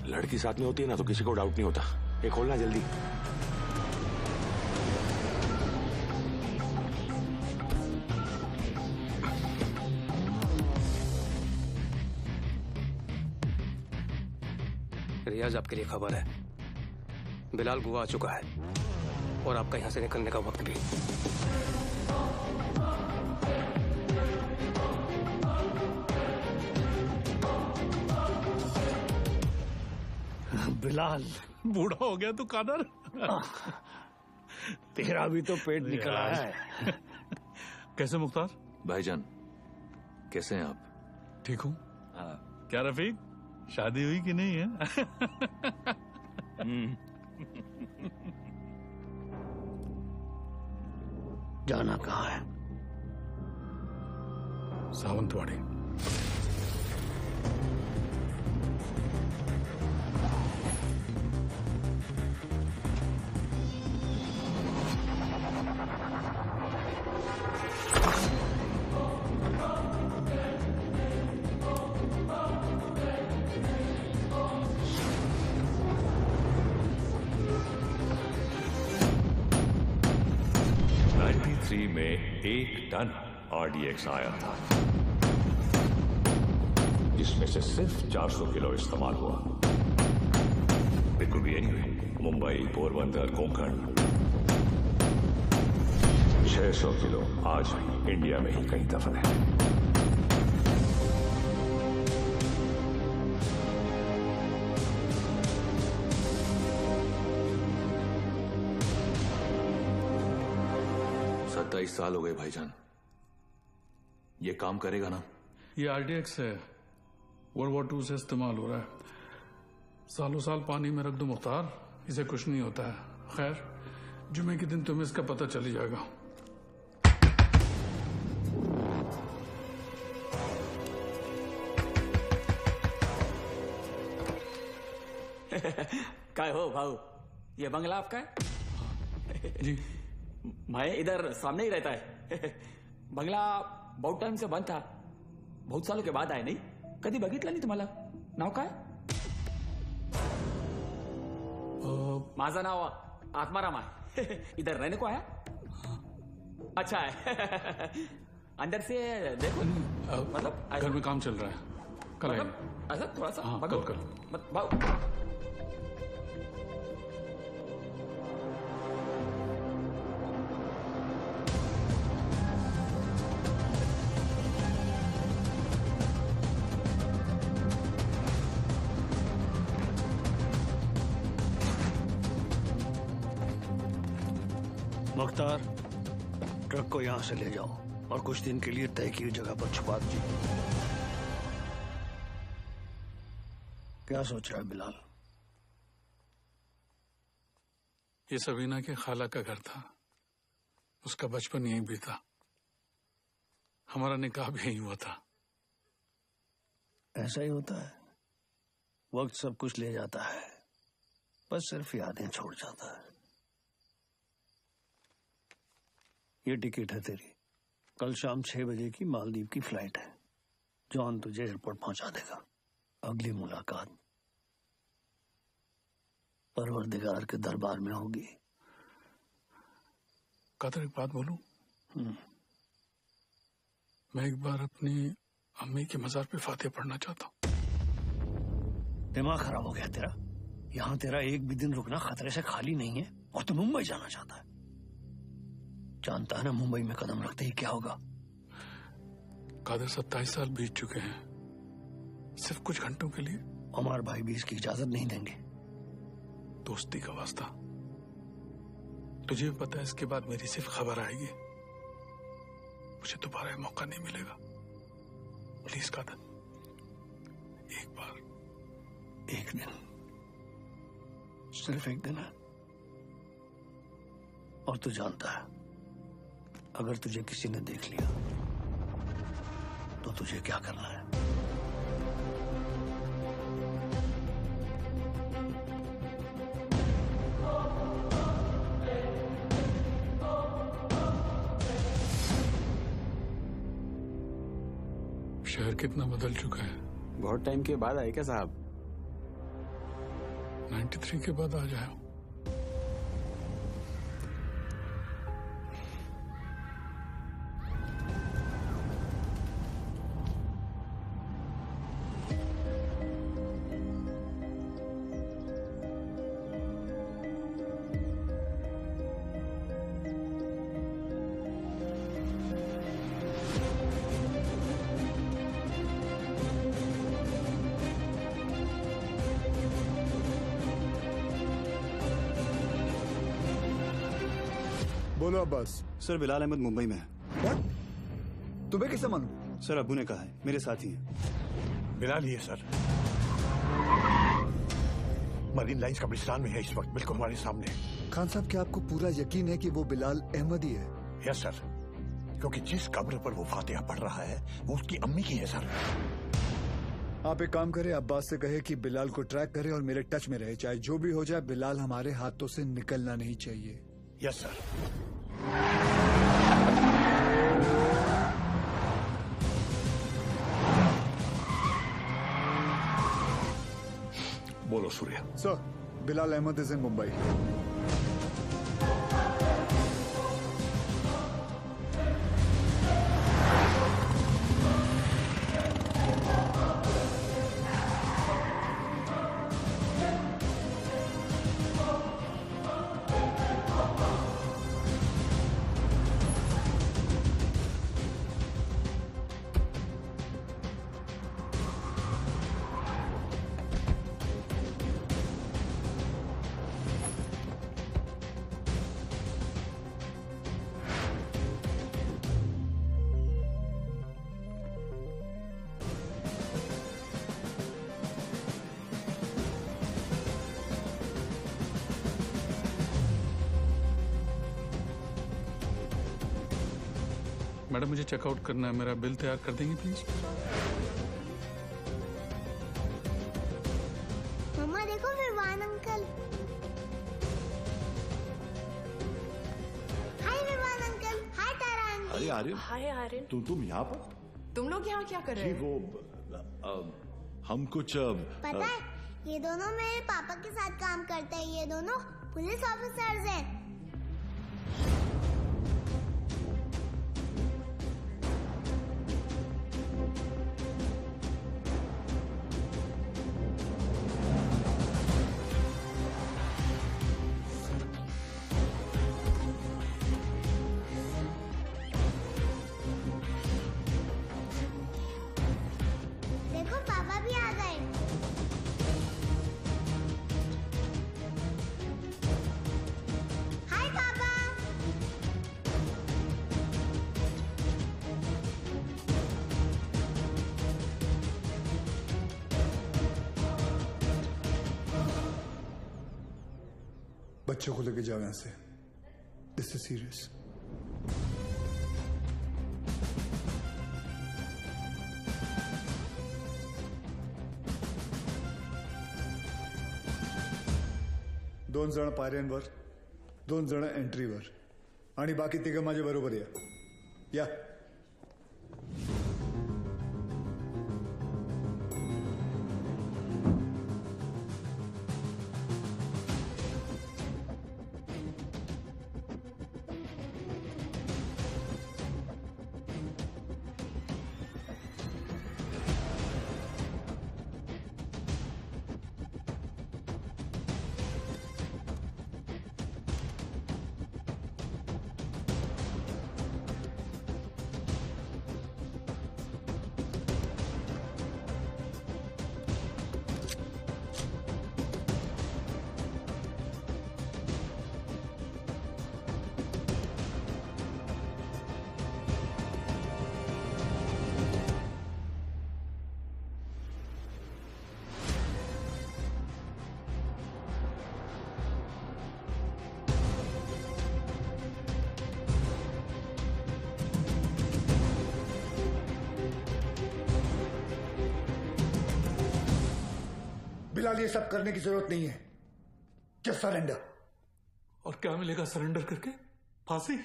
लड़की साथ में होती है ना तो किसी को डाउट नहीं होता। ये खोलना जल्दी। रियाज, आपके लिए खबर है। बिलाल गोवा आ चुका है और आपका यहां से निकलने का वक्त भी। बिलाल बूढ़ा हो गया तू कादर। तेरा भी तो पेट निकला है। कैसे मुख्तार भाईजान, कैसे हैं आप? ठीक हूँ। क्या रफीक, शादी हुई कि नहीं है? जाना कहाँ है? सावंतवाड़ी। में 1 टन RDX आया था। जिसमें से सिर्फ 400 किलो इस्तेमाल हुआ। It could be anyway, Mumbai, Porbandar, Konkan. 600 kilo आज भी इंडिया में ही कहीं दफन है। साल हो गए भाईजान, ये काम करेगा ना? ये आरडीएक्स है, वर्ल्ड वॉर 2 से इस्तेमाल हो रहा है। सालों साल पानी में रख दो मुख्तार, इसे कुछ नहीं होता है। खैर, जुमे के दिन तुम्हें इसका पता चल ही जाएगा। काय हो भाऊ, ये बंगला आपका है? जी, मैं इधर सामने ही रहता है। बंगला बहुत टाइम से बंद था, बहुत सालों के बाद आए। नहीं कधी बघितलं नाही तुम्हाला? नाव काय? माझं नाव आत्माराम आहे। इधर रहने को आया? अच्छा है। अंदर से देखो। मतलब घर में काम चल रहा है, कल आएंगे। ऐसा थोड़ा सा हाँ, कल भाऊ। मुख्तार, ट्रक को यहां से ले जाओ और कुछ दिन के लिए तय की जगह पर छुपा दीजिए। क्या सोच रहा है बिलाल? ये सबीना के खाला का घर था, उसका बचपन यहीं बीता, हमारा निकाह भी यहीं हुआ था। ऐसा ही होता है, वक्त सब कुछ ले जाता है, बस सिर्फ यादें छोड़ जाता है। ये टिकट है तेरी, कल शाम 6 बजे की मालदीव की फ्लाइट है। जॉन तुझे एयरपोर्ट पहुंचा देगा। अगली मुलाकात परवरदिगार के दरबार में होगी। कादर, एक बात बोलूं? मैं एक बार अपनी अम्मी के मजार पे फातिहा पढ़ना चाहता हूँ। दिमाग खराब हो गया तेरा? यहाँ तेरा एक भी दिन रुकना खतरे से खाली नहीं है और तू मुंबई जाना चाहता है। जानता है ना मुंबई में कदम रखते ही क्या होगा? कादर, 27 साल बीत चुके हैं, सिर्फ कुछ घंटों के लिए। अमर भाई भी इसकी इजाजत नहीं देंगे। दोस्ती का वास्ता, तुझे भी पता है इसके बाद मेरी सिर्फ खबर आएगी, मुझे दोबारा मौका नहीं मिलेगा। प्लीज कादर, एक बार, एक दिन, सिर्फ एक दिन है। और तू जानता है, अगर तुझे किसी ने देख लिया तो तुझे क्या करना है? शहर कितना बदल चुका है। बहुत टाइम के बाद आए क्या साहब? 93 के बाद आ जाए। बोलो अब्बास। सर, बिलाल अहमद मुंबई में है। What? तुम्हें कैसे मालूम? सर, अब्बू ने कहा है, मेरे साथ ही है। बिलाल ही है सर, मरीन लाइंस कब्रिस्तान में है इस वक्त, बिल्कुल हमारे सामने। खान साहब, क्या आपको पूरा यकीन है कि वो बिलाल अहमद ही है? यस सर, क्योंकि जिस कब्र पर वो फातिहा पढ़ रहा है वो उसकी अम्मी की है सर। आप एक काम करें, अब्बास से कहे कि बिलाल को ट्रैक करे और मेरे टच में रहे। चाहे जो भी हो जाए, बिलाल हमारे हाथों से निकलना नहीं चाहिए। Yes sir. बोलो Surya. Sir, Bilal Ahmed is in Mumbai. Madam मुझे चेकआउट करना है, मेरा बिल तैयार कर देंगे प्लीज? मम्मा देखो विवान अंकल। हाय विवान अंकल। हाय तारा आंटी। अरे आर्यन, हाय आर्यन। तुम यहाँ पर? तुम लोग यहाँ क्या कर रहे हो? हम कुछ पता है ये दोनों मेरे पापा के साथ काम करते हैं। ये दोनों पुलिस ऑफिसर्स हैं। देखो पापा भी आ गए। हाय पापा। बच्चों को लेके जाओ यहाँ से। This is serious. दोन जण पायऱ्यांवर, दोन जण एंट्रीवर आणि बाकी तिघं माझ्या बरोबर या। बिलाल, ये सब करने की जरूरत नहीं है। Just surrender. और क्या मिलेगा सरेंडर करके? फांसी?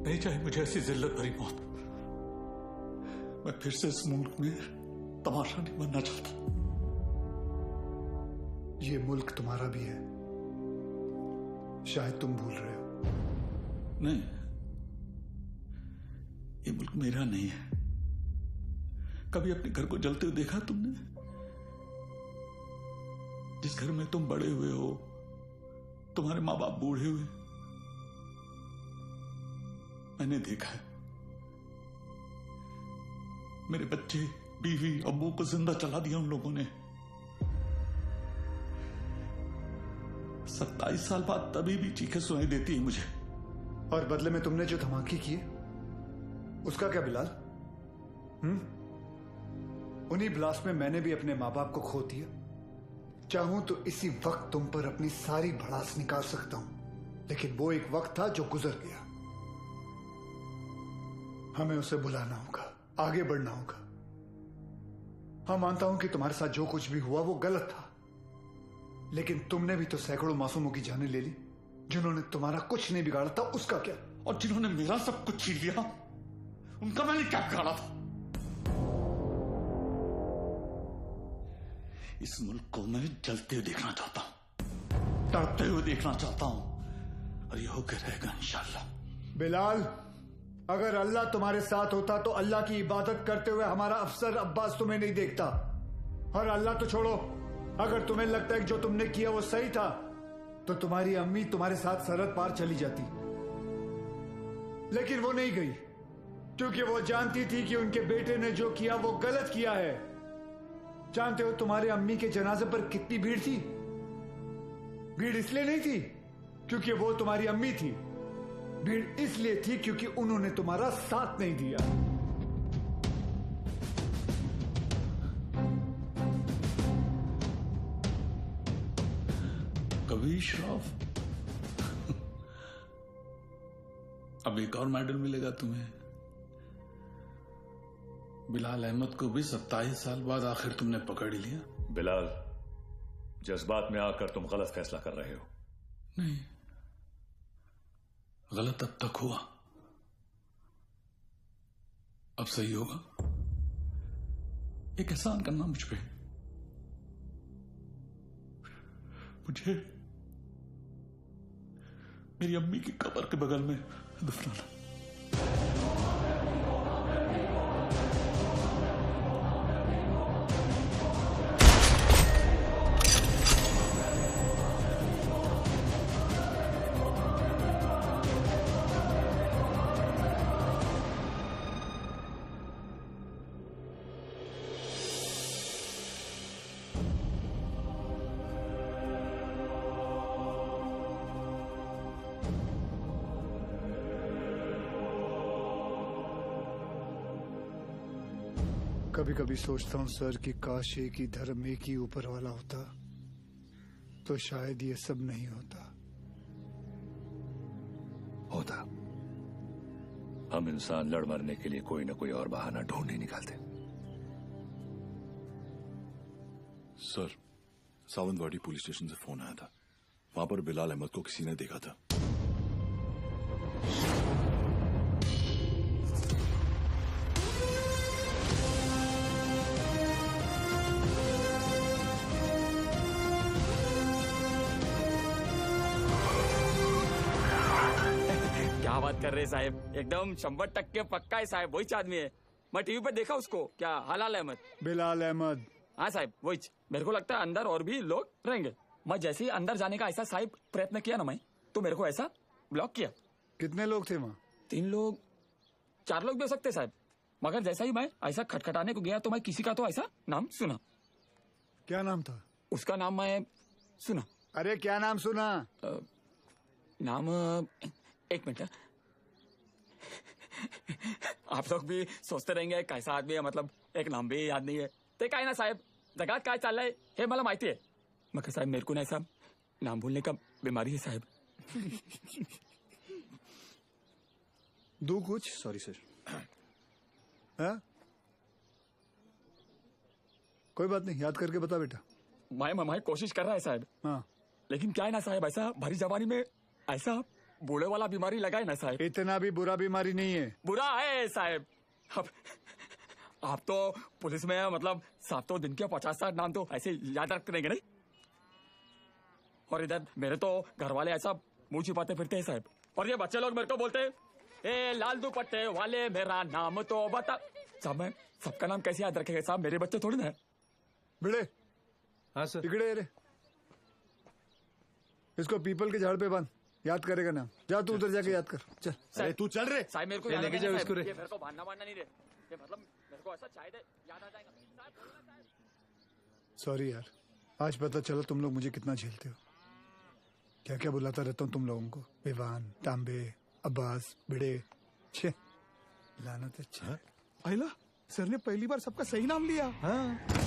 नहीं चाहिए मुझे ऐसी जिल्लत भरी मौत। मैं फिर से इस मुल्क में तमाशा नहीं बनना चाहता। ये मुल्क तुम्हारा भी है, शायद तुम भूल रहे हो। नहीं, ये मुल्क मेरा नहीं है। कभी अपने घर को जलते हुए देखा तुमने? जिस घर में तुम बड़े हुए हो, तुम्हारे माँ बाप बूढ़े हुए, मैंने देखा है। मेरे बच्चे, बीवी, अब्बू को जिंदा चला दिया उन लोगों ने। 27 साल बाद तभी भी चीखें सुनाई देती है मुझे। और बदले में तुमने जो धमाके किए, उसका क्या बिलाल? उन्हीं ब्लास्ट में मैंने भी अपने माँ बाप को खो दिया। चाहूं तो इसी वक्त तुम पर अपनी सारी भड़ास निकाल सकता हूं, लेकिन वो एक वक्त था जो गुजर गया। हमें उसे बुलाना होगा, आगे बढ़ना होगा। हाँ, मानता हूं कि तुम्हारे साथ जो कुछ भी हुआ वो गलत था, लेकिन तुमने भी तो सैकड़ों मासूमों की जानें ले ली। जिन्होंने तुम्हारा कुछ नहीं बिगाड़ा था, उसका क्या? और जिन्होंने मेरा सब कुछ छीन लिया, उनका मैंने क्या बिगाड़ा था? इस मुल्क को मैं जलते हुए देखना चाहता हूं, तड़पते हुए देखना चाहता हूं, और ये होकर रहेगा इंशाल्लाह। बिलाल, अगर अल्लाह तुम्हारे साथ होता तो अल्लाह की इबादत करते हुए हमारा अफसर अब्बास तुम्हें नहीं देखता। और अल्लाह तो छोड़ो, अगर तुम्हें लगता है कि जो तुमने किया वो सही था, तो तुम्हारी अम्मी तुम्हारे साथ सरहद पार चली जाती। लेकिन वो नहीं गई, क्योंकि वो जानती थी कि उनके बेटे ने जो किया वो गलत किया है। जानते हो तुम्हारे अम्मी के जनाजे पर कितनी भीड़ थी? भीड़ इसलिए नहीं थी क्योंकि वो तुम्हारी अम्मी थी, भीड़ इसलिए थी क्योंकि उन्होंने तुम्हारा साथ नहीं दिया। कबीर श्राफ, अब एक और मेडल मिलेगा तुम्हें। बिलाल अहमद को भी 27 साल बाद आखिर तुमने पकड़ ही लिया। बिलाल, जज्बात में आकर तुम गलत फैसला कर रहे हो। नहीं, गलत अब तक हुआ, अब सही होगा। एक एहसान करना मुझ पे, मुझे मेरी अम्मी की कब्र के बगल में दफनाना। कभी कभी सोचता हूँ सर कि काश एक ही धर्म एक ही ऊपर वाला होता तो शायद ये सब नहीं होता। हम इंसान लड़ मरने के लिए कोई ना कोई और बहाना ढूंढ ही निकालते। सर, सावंतवाड़ी पुलिस स्टेशन से फोन आया था। वहां पर बिलाल अहमद को किसी ने देखा था। क्या बात कर रहे हैं साहब, एकदम 100% पक्का है साहब, वही आदमी है। मैं टीवी पर देखा उसको। क्या हलाल अहमद? बिलाल अहमद। हाँ साहब वही। मेरे को लगता है अंदर और भी लोग रहेंगे। मैं जैसे ही अंदर जाने का ऐसा साहब प्रयत्न किया ना मैं, तो मेरे को ऐसा ब्लॉक किया। कितने लोग थे वहाँ? 3 लोग 4 लोग भी हो सकते साहब, मगर जैसा ही मैं ऐसा खटखटाने को गया तो मैं किसी का तो ऐसा नाम सुना। क्या नाम था उसका? नाम मैं सुना। अरे क्या नाम सुना? नाम एक मिनट। आप लोग भी सोचते रहेंगे कैसा आदमी है, मतलब एक नाम भी याद नहीं है। ते काय ना साहेब, जगात काय चाललंय हे मला माहिती आहे, मगर साहेब मेरे को ना ऐसा नाम भूलने का बीमारी है साहेब। दो कुछ। Sorry sir. हाँ? कोई बात नहीं, याद करके बता बेटा। मैं कोशिश कर रहा है साहब। हाँ। लेकिन क्या है ना साहब, ऐसा भरी जवानी में ऐसा बूढ़े वाला बीमारी लगा है ना साहब। इतना भी बुरा बीमारी नहीं है। बुरा है साहब। अब आप तो पुलिस में है, मतलब 7 दिन के 50-60 नाम तो ऐसे याद रख देंगे नहीं। और इधर मेरे तो घर वाले ऐसा मुंह छिपाते फिरते हैं साहब। और ये बच्चे लोग मेरे को बोलते हैं, ए लाल दुपट्टे वाले मेरा नाम तो बता। साहब मैं सबका नाम कैसे याद रखेगा साहब, मेरे बच्चे थोड़ी ना है। बिड़े। हाँ सर। बिगड़े रे, इसको पीपल के झाड़ पे बांध, याद करेगा नाम। जा तू उधर जाके याद कर। चल। अरे तू चल रे साहब, मेरे को लेके जाओ इसको रे। ये मेरे को भानना वानना नहीं रे, ये मतलब मेरे को ऐसा चाहिए याद आ जाएगा। सॉरी यार, आज पता चला तुम लोग मुझे कितना झेलते हो। क्या क्या बुलाता रहता हूँ तुम लोगों को, विवान, तांबे, अब्बास, भिड़े। छे लानत। अच्छा आइला, सर ने पहली बार सबका सही नाम लिया। हाँ।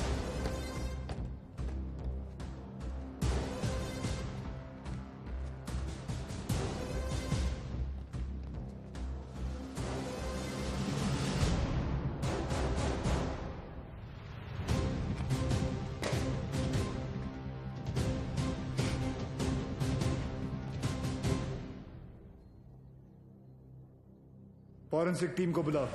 फॉरेंसिक टीम को बुलाओ।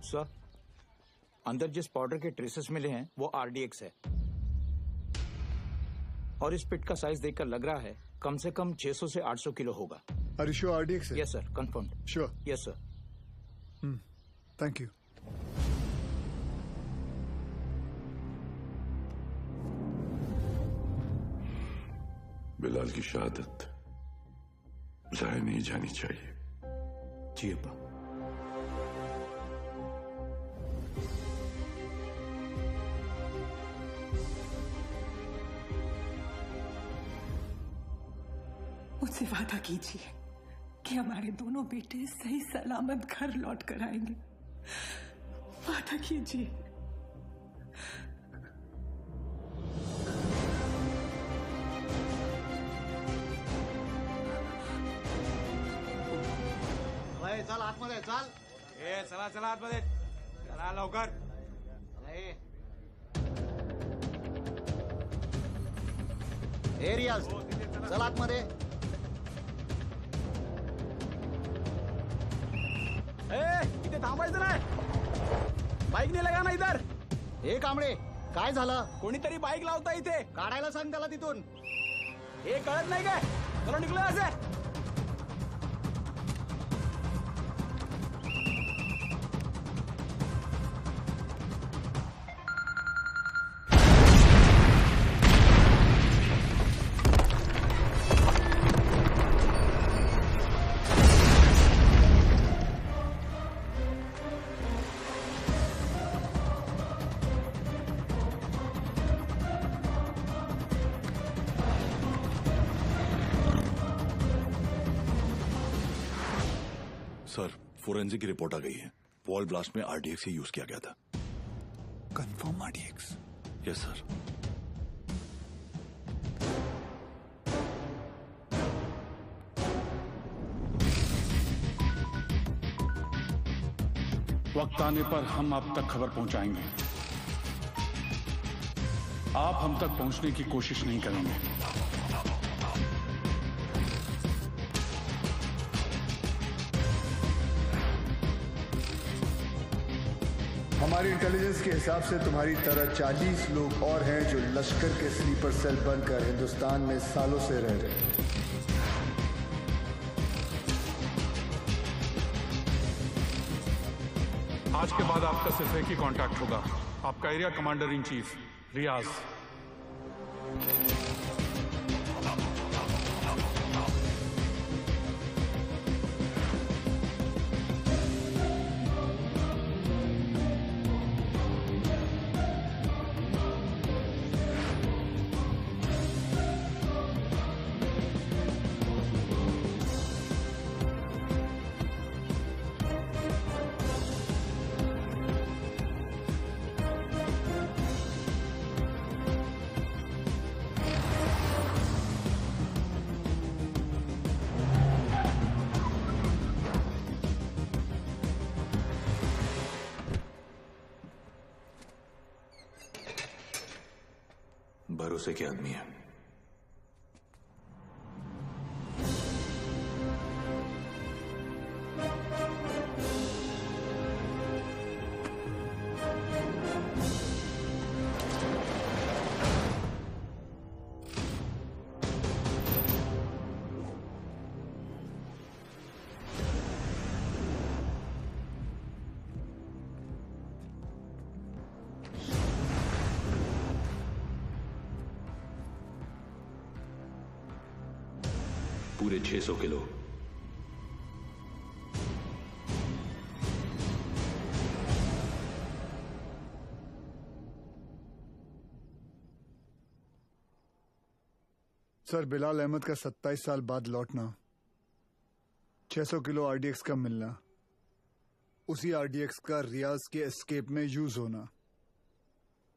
सर, अंदर जिस पाउडर के ट्रेसेस मिले हैं वो आरडीएक्स है, और इस पिट का साइज देखकर लग रहा है कम से कम 600 से 800 किलो होगा। Are you sure RDX है? Yes sir, confirm. Sure? Yes sir. Thank you. Bilal की शहादत जाया नहीं जानी चाहिए। जी अब्बा। मुझसे वादा कीजिए कि हमारे दोनों बेटे सही सलामत घर लौट कर आएंगे। वादा कीजिए। चल आतमध्ये चल। चला चला आतमध्ये चला लवकर। रियाज चल आतमध्ये। इथे थांबायचं नाही। बाईक नाही लगा ना इधर। हे कांबळे काय झालं? कोणीतरी बाईक लावता इथे। काढायला सांग त्याला तिथून। हे कळत नाही काय? चलो निघलो असे। सर, फोरेंसिक की रिपोर्ट आ गई है। वॉल ब्लास्ट में आरडीएक्स ही यूज किया गया था। Confirm RDX? Yes sir. वक्त आने पर हम आप तक खबर पहुंचाएंगे। आप हम तक पहुंचने की कोशिश नहीं करेंगे। हमारी इंटेलिजेंस के हिसाब से तुम्हारी तरह 40 लोग और हैं जो लश्कर के स्लीपर सेल बनकर हिंदुस्तान में सालों से रह रहे हैं। आज के बाद आपका सिर्फ एक ही कांटेक्ट होगा, आपका एरिया कमांडर इन चीफ रियाज। भरोसे के आदमी है। पूरे 600 किलो। सर, बिलाल अहमद का 27 साल बाद लौटना, 600 किलो आरडीएक्स का मिलना, उसी आरडीएक्स का रियाज के एस्केप में यूज होना।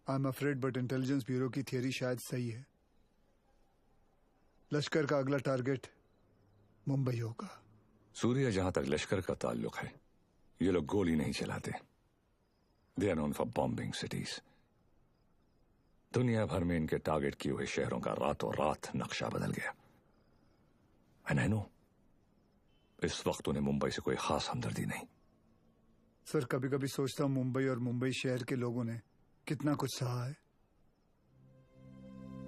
I am afraid but intelligence bureau की थियरी शायद सही है। लश्कर का अगला टारगेट मुंबई होगा। सूर्य, जहां तक लश्कर का ताल्लुक है, ये लोग गोली नहीं चलाते। They are known for bombing cities. दुनिया भर में इनके टारगेट किए हुए शहरों का रातों रात नक्शा बदल गया। एंड आई नो, इस वक्त उन्हें मुंबई से कोई खास हमदर्दी नहीं। सर, कभी कभी सोचता हूं मुंबई और मुंबई शहर के लोगों ने कितना कुछ सहा है।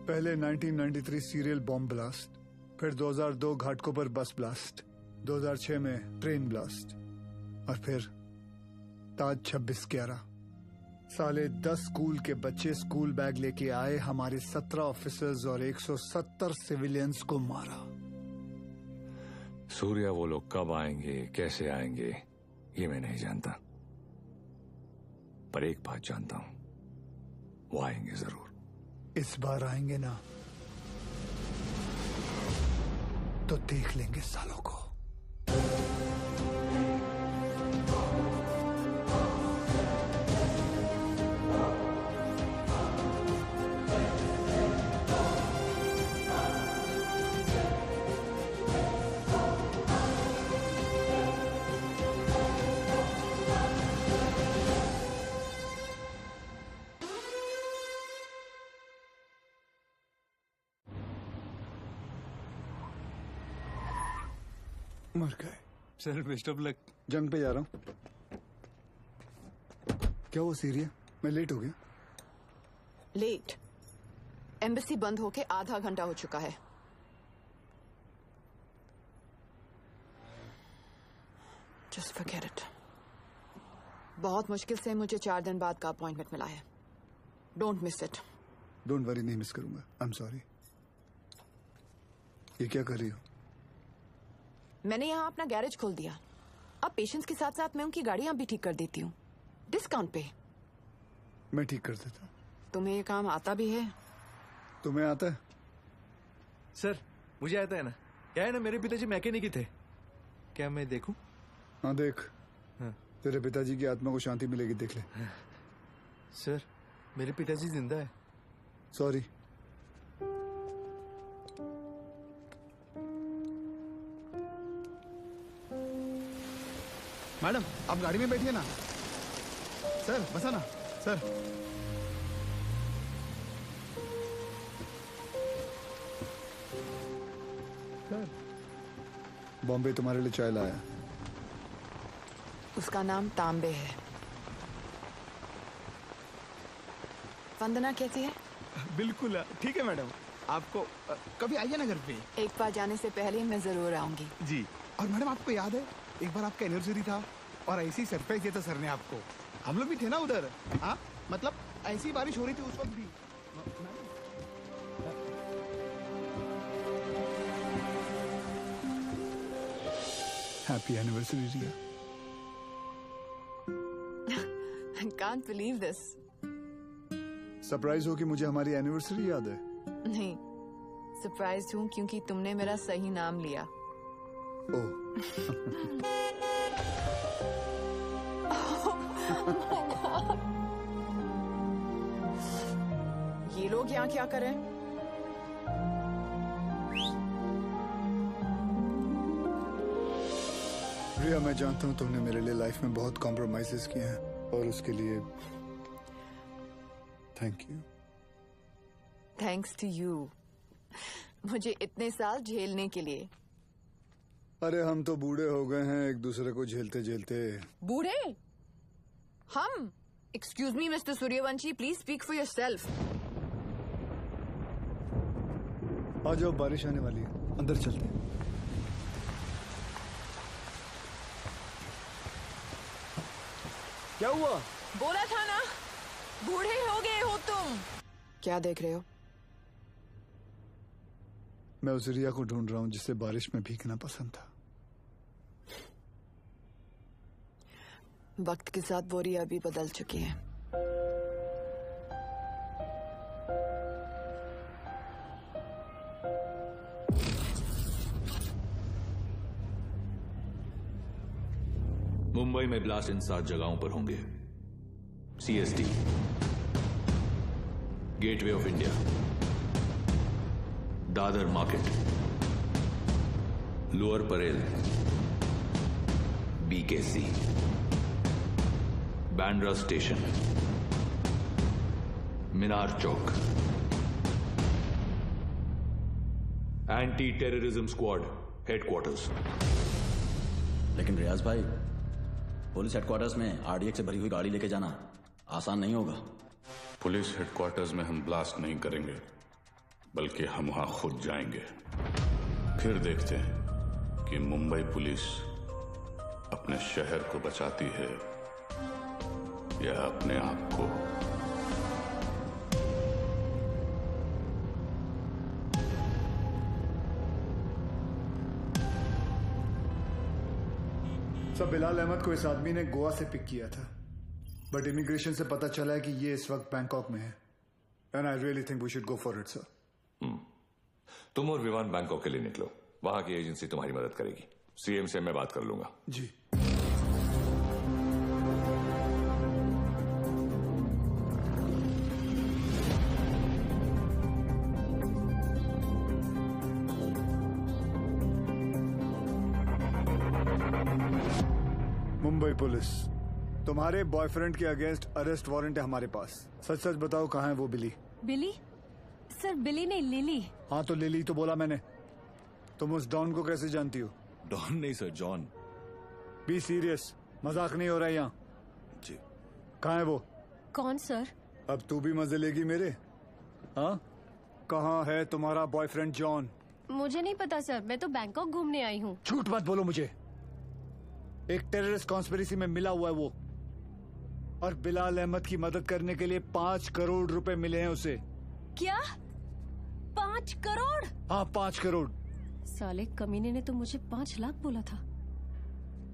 पहले 1993 सीरियल बॉम्ब ब्लास्ट, फिर 2002 घाटकों पर बस ब्लास्ट, 2006 में ट्रेन ब्लास्ट, और फिर ताज 26/11। साले 10 स्कूल के बच्चे स्कूल बैग लेके आए, हमारे 17 ऑफिसर्स और 170 सिविलियंस को मारा। सूर्या, वो लोग कब आएंगे, कैसे आएंगे, ये मैं नहीं जानता, पर एक बात जानता हूं, वो आएंगे जरूर। इस बार आएंगे ना तो देख लेंगे सालों को। मर गए। Sir best of luck. जंग पे जा रहा हूँ। क्या वो सीरिया? मैं लेट हो गया। लेट? एम्बेसी बंद होके आधा घंटा हो चुका है। Just forget it. बहुत मुश्किल से मुझे 4 दिन बाद का अपॉइंटमेंट मिला है। Don't miss it. Don't worry, नहीं मिस करूंगा। आई एम सॉरी। ये क्या कर रही हो? मैंने यहाँ अपना गैरेज खोल दिया। अब पेशेंट्स के साथ साथ मैं उनकी गाड़ियां भी ठीक कर देती हूँ, डिस्काउंट पे। मैं ठीक कर देता हूँ। तुम्हें ये काम आता भी है? तुम्हें आता है? सर मुझे आता है ना। क्या है ना, मेरे पिताजी मैकेनिक ही थे। क्या मैं देखूं? हाँ देख। हाँ। तेरे पिताजी की आत्मा को शांति मिलेगी, देख ले। सर मेरे पिताजी जिंदा है। सॉरी। मैडम आप गाड़ी में बैठिए ना। सर बसा ना सर। बॉम्बे तुम्हारे लिए चाय लाया। उसका नाम तांबे है। वंदना कैसी है? बिल्कुल ठीक है मैडम। आपको कभी आइए ना घर पे। एक बार जाने से पहले मैं जरूर आऊंगी। जी। और मैडम आपको याद है एक बार आपका एनिवर्सरी था और ऐसी सरप्राइज दिया था सर ने आपको। हम लोग भी थे ना उधर। हाँ मतलब ऐसी बारिश हो रही थी उस वक्त भी। Happy anniversary Riya. I can't believe this. Surprise हो कि मुझे हमारी एनिवर्सरी याद है? नहीं, सरप्राइज हूँ क्योंकि तुमने मेरा सही नाम लिया। ओह। ये लोग यहाँ क्या कर रहे हैं? रिया मैं जानता हूँ तुमने मेरे लिए लाइफ में बहुत कॉम्प्रोमाइजेस किए हैं और उसके लिए thank you. Thanks to you, मुझे इतने साल झेलने के लिए। अरे हम तो बूढ़े हो गए हैं एक दूसरे को झेलते झेलते। बूढ़े? हम? Excuse me mister Suryavanshi, please speak for yourself. आ जाओ, बारिश आने वाली है, अंदर चलते हैं। क्या हुआ? बोला था ना, बूढ़े हो गए हो तुम। क्या देख रहे हो? मैं उस रिया को ढूंढ रहा हूँ जिससे बारिश में भीगना पसंद था। वक्त के साथ वो रिया भी बदल चुकी है। मुंबई में ब्लास्ट इन 7 जगहों पर होंगे। CST, gateway of India, Dadar market, lower Parel, BKC, Bandra station, Minar Chowk. Anti terrorism squad headquarters. लेकिन रियाज भाई, पुलिस हेडक्वार्टर्स में RDX से भरी हुई गाड़ी लेके जाना आसान नहीं होगा। पुलिस हेडक्वार्टर्स में हम ब्लास्ट नहीं करेंगे, बल्कि हम वहां खुद जाएंगे। फिर देखते हैं कि मुंबई पुलिस अपने शहर को बचाती है या अपने आप को। सब बिलाल अहमद को इस आदमी ने गोवा से पिक किया था, बट इमिग्रेशन से पता चला है कि ये इस वक्त बैंकॉक में है। And I really think we should go for it sir. तुम और विवान बैंकॉक के लिए निकलो। वहां की एजेंसी तुम्हारी मदद करेगी। सीएम से मैं बात कर लूंगा। जी। मुंबई पुलिस, तुम्हारे बॉयफ्रेंड के अगेंस्ट अरेस्ट वारंट है हमारे पास। सच सच बताओ कहाँ है वो बिली? बिली? सर बिली नहीं, लिली। हाँ तो लिली तो बोला मैंने। तुम उस डॉन को कैसे जानती हो? डॉन नहीं सर, जॉन। बी सीरियस, मजाक नहीं हो रहा है यहाँ। जी। कहाँ है वो? कौन सर? अब तू भी मजे लेगी मेरे? हाँ, कहाँ है तुम्हारा बॉयफ्रेंड जॉन? मुझे नहीं पता सर, मैं तो बैंकॉक घूमने आई हूँ। झूठ मत बोलो मुझे। एक टेररिस्ट कॉन्स्पिरेसी में मिला हुआ है वो, और बिलाल अहमद की मदद करने के लिए 5 करोड़ रुपए मिले हैं उसे। क्या? 5 करोड़? हाँ 5 करोड़। साले कमीने ने तो मुझे 5 लाख बोला था।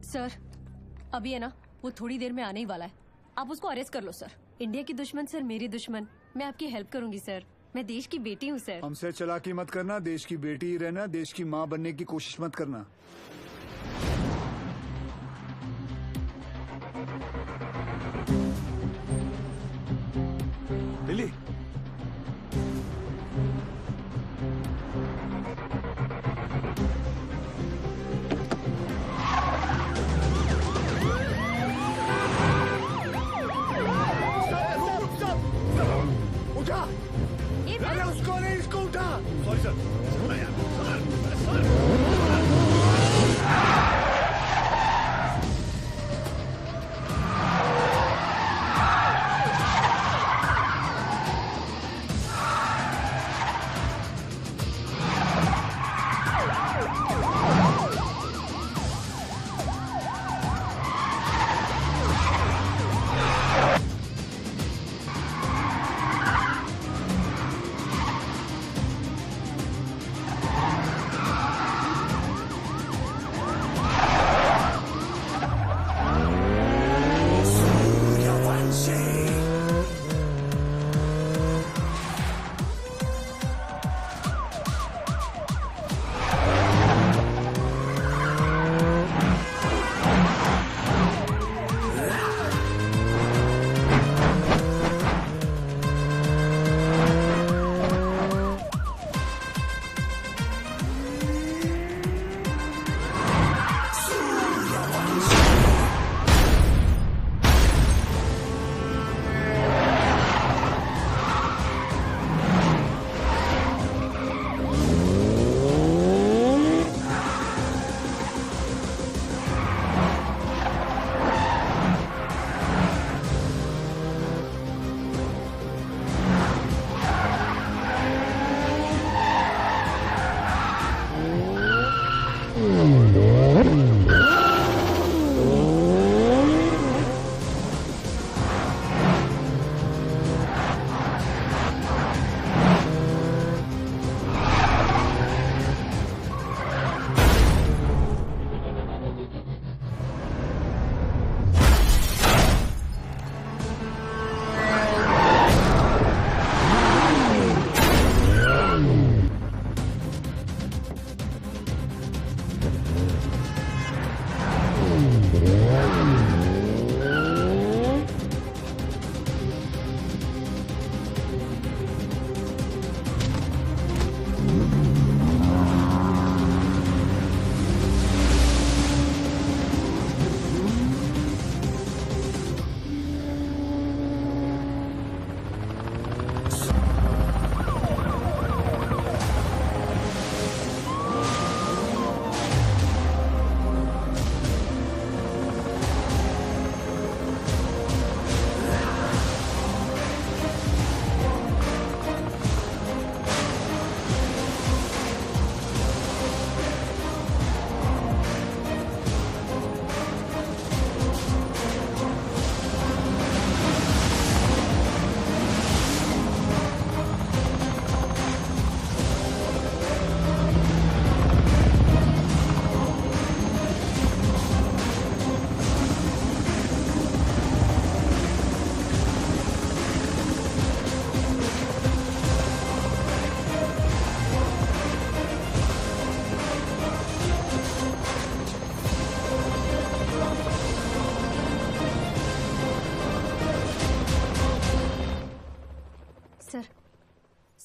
सर अभी है ना, वो थोड़ी देर में आने ही वाला है, आप उसको अरेस्ट कर लो सर। इंडिया की दुश्मन सर मेरी दुश्मन, मैं आपकी हेल्प करूंगी सर, मैं देश की बेटी हूँ सर। हमसे चालाकी मत करना, देश की बेटी ही रहना, देश की माँ बनने की कोशिश मत करना। लिली, उठा। अरे उसको नहीं, इसको उठा। Sorry sir.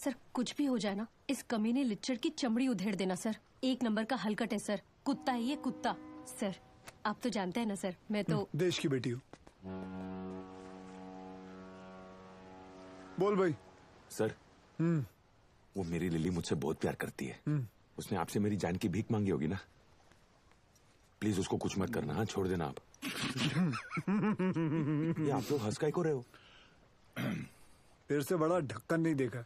सर कुछ भी हो जाए ना, इस कमीने लिच्चड़ की चमड़ी उधेड़ देना सर। 1 नंबर का हलकट है सर, कुत्ता है ये कुत्ता। सर आप तो जानते हैं ना सर, मैं तो देश की बेटी हूँ। बोल भाई। सर वो मेरी लिली मुझसे बहुत प्यार करती है। उसने आपसे मेरी जान की भीख मांगी होगी ना। प्लीज उसको कुछ मत करना। हाँ छोड़ देना आप। ये आप लोग हंस काहे को रहे हो? तेरे से बड़ा ढक्कन नहीं देखा।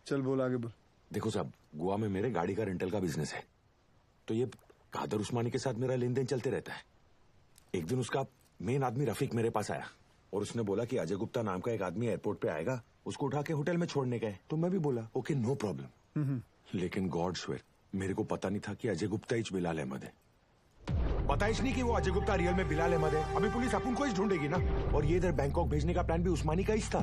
चल बोल आगे बोल। देखो साहब, गोवा में मेरे गाड़ी का रेंटल का बिजनेस है, तो ये कादर उस्मानी के साथ मेरा लेन देन चलते रहता है। एक दिन उसका मेन आदमी रफीक मेरे पास आया और उसने बोला कि अजय गुप्ता नाम का एक आदमी एयरपोर्ट पे आएगा, उसको उठा के होटल में छोड़ने का है। तो मैं भी बोला ओके नो प्रॉब्लम। लेकिन गॉड श्वेर मेरे को पता नहीं था कि अजय गुप्ता ही बिलाल अहमद है। पता ही नहीं कि वो अजय गुप्ता रियल में बिलाल अहमद है। अभी पुलिस अपन को ही ढूंढेगी ना। और ये इधर बैंकॉक भेजने का प्लान भी उस्मानी का ही था।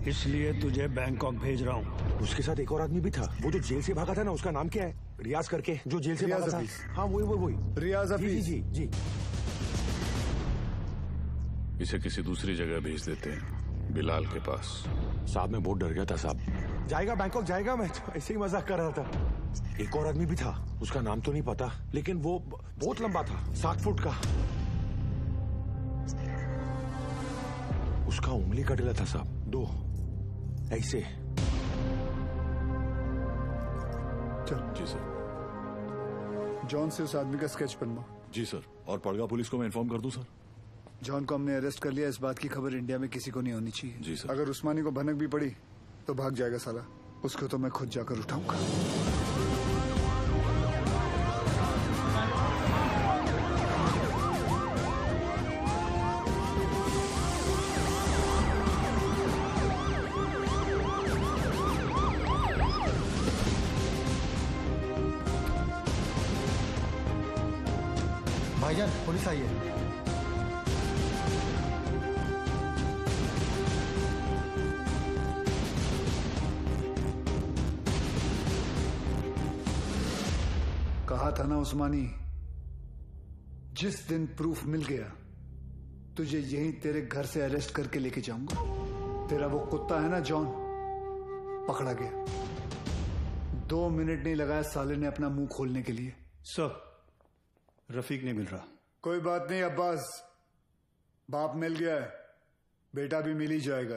इसलिए तुझे बैंकॉक भेज रहा हूँ। उसके साथ एक और आदमी भी था, वो जो जेल से भागा था ना, उसका नाम क्या है? रियाज करके, जो जेल से भागा था। हाँ वही रियाज हफीज। जी जी जी। इसे किसी दूसरी जगह भेज देते हैं, बिलाल के पास। साहब मैं बहुत डर गया था साहब। जाएगा बैंकॉक जाएगा, मैं ऐसे ही मजाक कर रहा था। एक और आदमी भी था, उसका नाम तो नहीं पता, लेकिन वो बहुत लंबा था, 7 फुट का। उसका उंगली कटेला था साहब, 2 ऐसे। चल जी सर। जॉन से उस आदमी का स्केच बनवा। जी सर। और पड़गा पुलिस को मैं इन्फॉर्म कर दूं सर? जॉन को हमने अरेस्ट कर लिया, इस बात की खबर इंडिया में किसी को नहीं होनी चाहिए। जी सर। अगर उस्मानी को भनक भी पड़ी तो भाग जाएगा साला, उसको तो मैं खुद जाकर उठाऊंगा। भाईजान पुलिस आई है। कहा था ना उस्मानी, जिस दिन प्रूफ मिल गया तुझे यहीं तेरे घर से अरेस्ट करके लेके जाऊंगा। तेरा वो कुत्ता है ना जॉन, पकड़ा गया। 2 मिनट नहीं लगाया साले ने अपना मुंह खोलने के लिए। सर रफीक नहीं मिल रहा। कोई बात नहीं अब्बास, बाप मिल गया है, बेटा भी मिल ही जाएगा।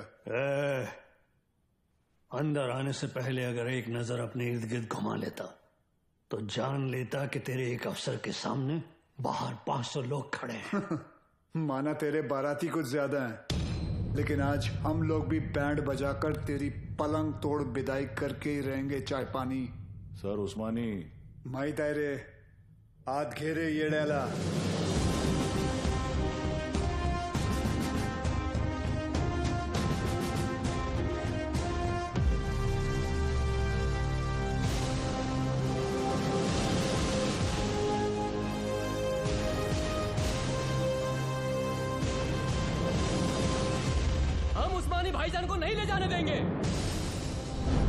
अंदर आने से पहले अगर एक नजर अपने इर्द गिर्द घुमा लेता तो जान लेता कि तेरे एक अफसर के सामने बाहर 500 लोग खड़े हैं। माना तेरे बाराती कुछ ज्यादा हैं, लेकिन आज हम लोग भी बैंड बजाकर तेरी पलंग तोड़ विदाई करके ही रहेंगे। चाय पानी सर उस्मानी माई तायरे आत घेरे येड्याला। हम उस्मानी भाईजान को नहीं ले जाने देंगे।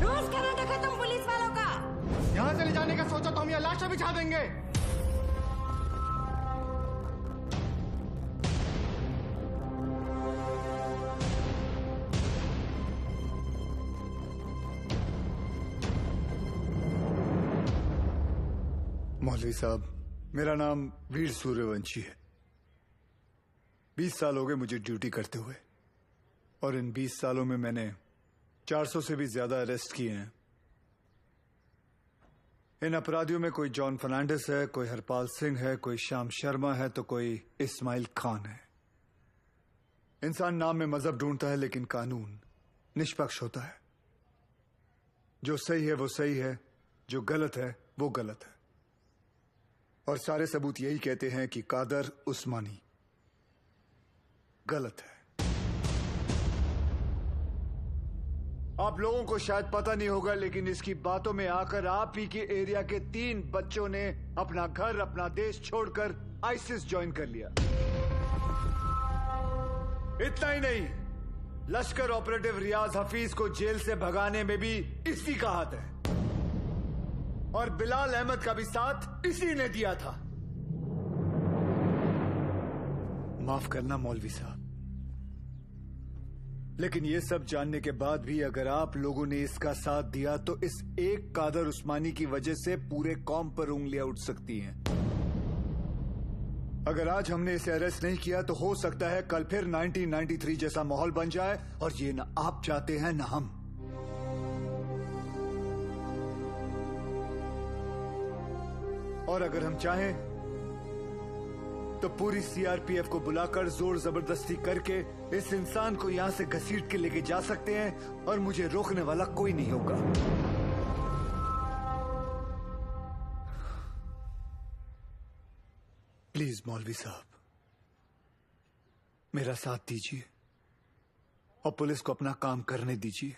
रोज करा था खत्म पुलिस वालों का। यहाँ से ले जाने का सोचा तो हम यहाँ लाशें बिछा देंगे। मौलवी साहब, मेरा नाम वीर सूर्यवंशी है। 20 साल हो गए मुझे ड्यूटी करते हुए, और इन 20 सालों में मैंने 400 से भी ज्यादा अरेस्ट किए हैं। इन अपराधियों में कोई जॉन फर्नांडिस है, कोई हरपाल सिंह है, कोई श्याम शर्मा है, तो कोई इस्माइल खान है। इंसान नाम में मजहब ढूंढता है, लेकिन कानून निष्पक्ष होता है। जो सही है वो सही है, जो गलत है वो गलत है। और सारे सबूत यही कहते हैं कि कादर उस्मानी गलत है। आप लोगों को शायद पता नहीं होगा, लेकिन इसकी बातों में आकर आप ही के एरिया के 3 बच्चों ने अपना घर, अपना देश छोड़कर आईसिस ज्वाइन कर लिया। इतना ही नहीं, लश्कर ऑपरेटिव रियाज हफीज को जेल से भगाने में भी इसी का हाथ है, और बिलाल अहमद का भी साथ इसी ने दिया था। माफ करना मौलवी साहब, लेकिन ये सब जानने के बाद भी अगर आप लोगों ने इसका साथ दिया तो इस एक कादर उस्मानी की वजह से पूरे कौम पर उंगलियां उठ सकती हैं। अगर आज हमने इसे अरेस्ट नहीं किया तो हो सकता है कल फिर 1993 जैसा माहौल बन जाए, और ये ना आप चाहते हैं ना हम। और अगर हम चाहें तो पूरी सीआरपीएफ को बुलाकर जोर जबरदस्ती करके इस इंसान को यहां से घसीट के लेके जा सकते हैं, और मुझे रोकने वाला कोई नहीं होगा। प्लीज मौलवी साहब, मेरा साथ दीजिए और पुलिस को अपना काम करने दीजिए।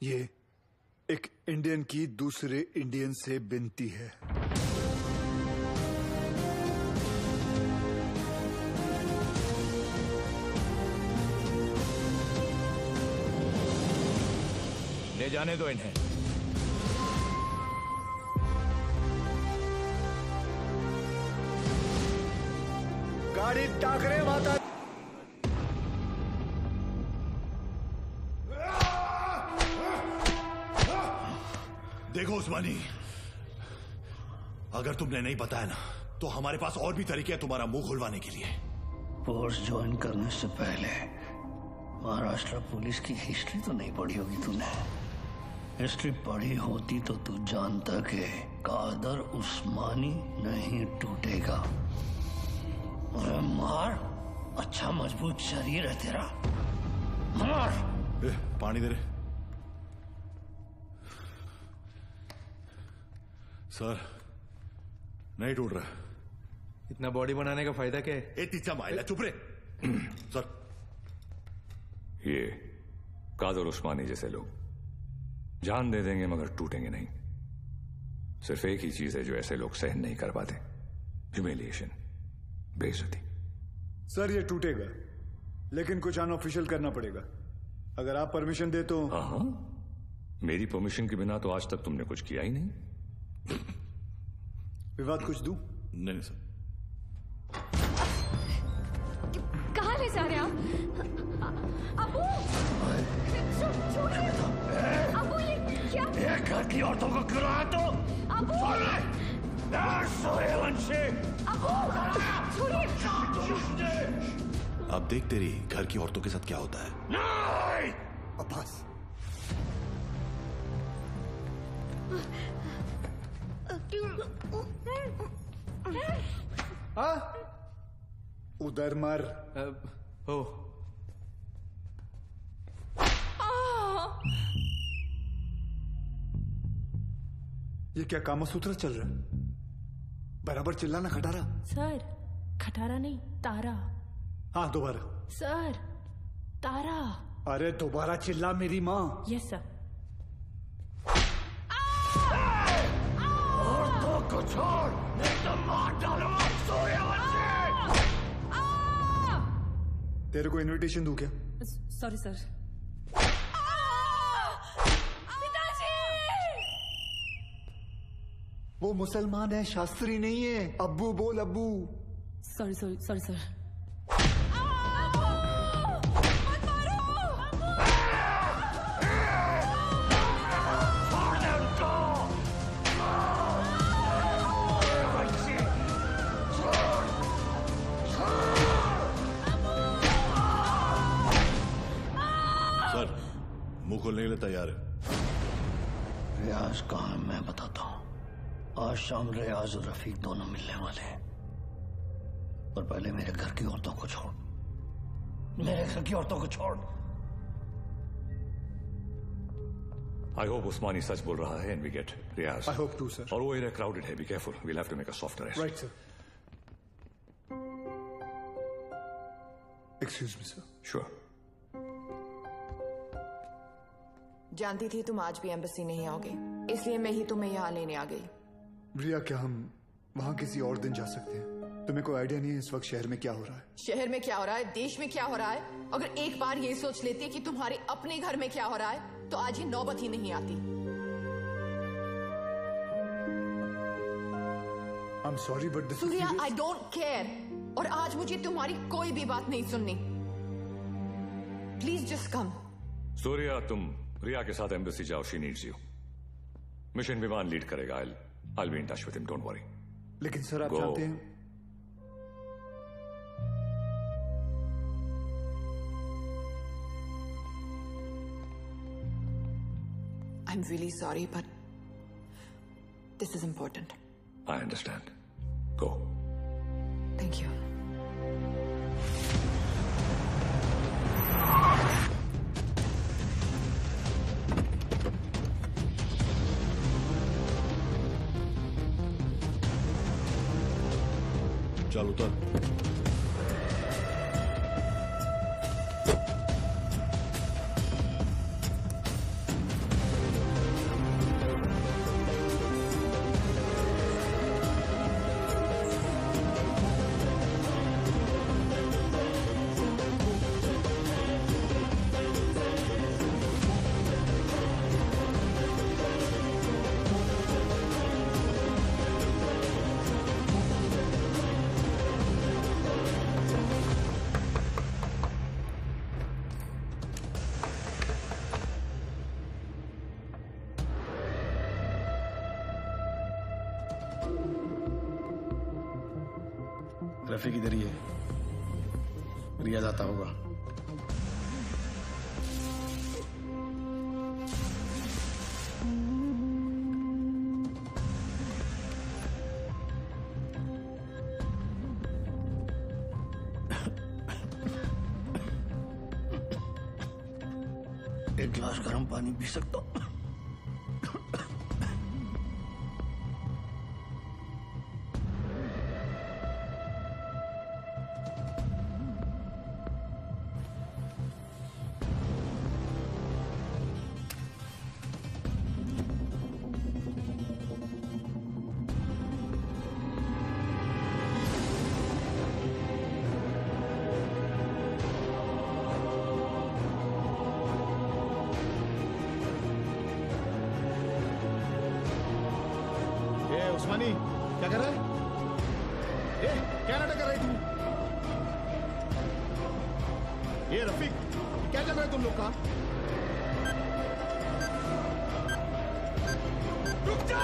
ये एक इंडियन की दूसरे इंडियन से विनती है। ले जाने दो इन्हें। गाड़ी टाकरे माता। देखो उस्मानी, अगर तुमने नहीं बताया ना तो हमारे पास और भी तरीके हैं तुम्हारा मुंह खुलवाने के लिए। फोर्स ज्वाइन करने से पहले महाराष्ट्र पुलिस की हिस्ट्री तो नहीं पढ़ी होगी तूने। हिस्ट्री पढ़ी होती तो तू जानता कि कादर उस्मानी नहीं टूटेगा। अरे मार, अच्छा मजबूत शरीर है तेरा, मार। पानी दे रहे सर, नहीं टूट रहा। इतना बॉडी बनाने का फायदा क्या है? तीसरा माइल है, चुप रे सर। ये कादर उस्मानी जैसे लोग जान दे देंगे मगर टूटेंगे नहीं। सिर्फ एक ही चीज है जो ऐसे लोग सहन नहीं कर पाते, ह्यूमिलिएशन, बेइज्जती। सर ये टूटेगा, लेकिन कुछ अनऑफिशियल करना पड़ेगा। अगर आप परमिशन दे तो। हाँ, मेरी परमिशन के बिना तो आज तक तुमने कुछ किया ही नहीं। विवाद कुछ दूं? नहीं सर। कहाँ ले जा रहे आप? अबू, छोड़िए। अबू ये क्या? ये घर की औरतों को गिराया तो? अबू, सूर्यवंशी। अबू, छोड़िए। अब देख तेरी घर की औरतों के साथ क्या होता है। नहीं। अब्बास, उधर मर। ओ ये क्या कामसूत्र चल रहा है? बराबर चिल्लाना खटारा। सर, खटारा नहीं, तारा। हाँ दोबारा। सर, तारा। अरे दोबारा चिल्ला मेरी माँ। Yes sir. औरतों को छोड़, नहीं तो मार डालूंगा सूर्यवंशी। तेरे को इनविटेशन दूं क्या? Sorry sir. वो मुसलमान है, शास्त्री नहीं है। अब्बू बोल, अब्बू। Sorry sorry sorry sir. Sir, मुंह खोलने के लिए तैयार है। रियाज कहाँ है मैं बताता हूँ। आज शाम रियाज और रफीक दोनों मिलने वाले हैं, और पहले मेरे घर की औरतों को छोड़, मेरे घर की औरतों को छोड़। आई होप उस्मानी सच बोल रहा है and we get Riyaz. I hope to sir. और वो एरिया क्राउडेड है, be careful, we'll have to make a soft arrest. Right sir. Excuse me sir. Sure. जानती थी तुम आज भी एम्बेसी नहीं आओगे, इसलिए मैं ही तुम्हें यहाँ लेने आ गई। रिया, क्या हम वहाँ किसी और दिन जा सकते हैं? तुम्हें कोई आइडिया नहीं है इस वक्त शहर में क्या हो रहा है? शहर में क्या हो रहा है, देश में क्या हो रहा है? अगर एक बार ये सोच लेती कि तुम्हारे अपने घर में क्या हो रहा है तो आज ये नौबत ही नहीं आती। I'm sorry, but this is Surya, serious. I don't care। और आज मुझे तुम्हारी कोई भी बात नहीं सुननी। Please just come. सूर्या, तुम रिया के साथ एम्बेसी जाओ, शी नीड्स यू। मिशन विमान लीड करेगा। I'll be in touch with him, don't worry. लेकिन सर आप Go. जानते हैं I'm really sorry, but this is important. I understand. Go. Thank you. चल उतर। रफीक इधर ही है, रिया जाता होगा। एक गिलास गर्म पानी पी सकता हूँ? उस्मानी क्या कर रहा है? क्या नाटक कर रही तू? ये रफीक क्या चल रहा है तुम लोग का? रुक जा!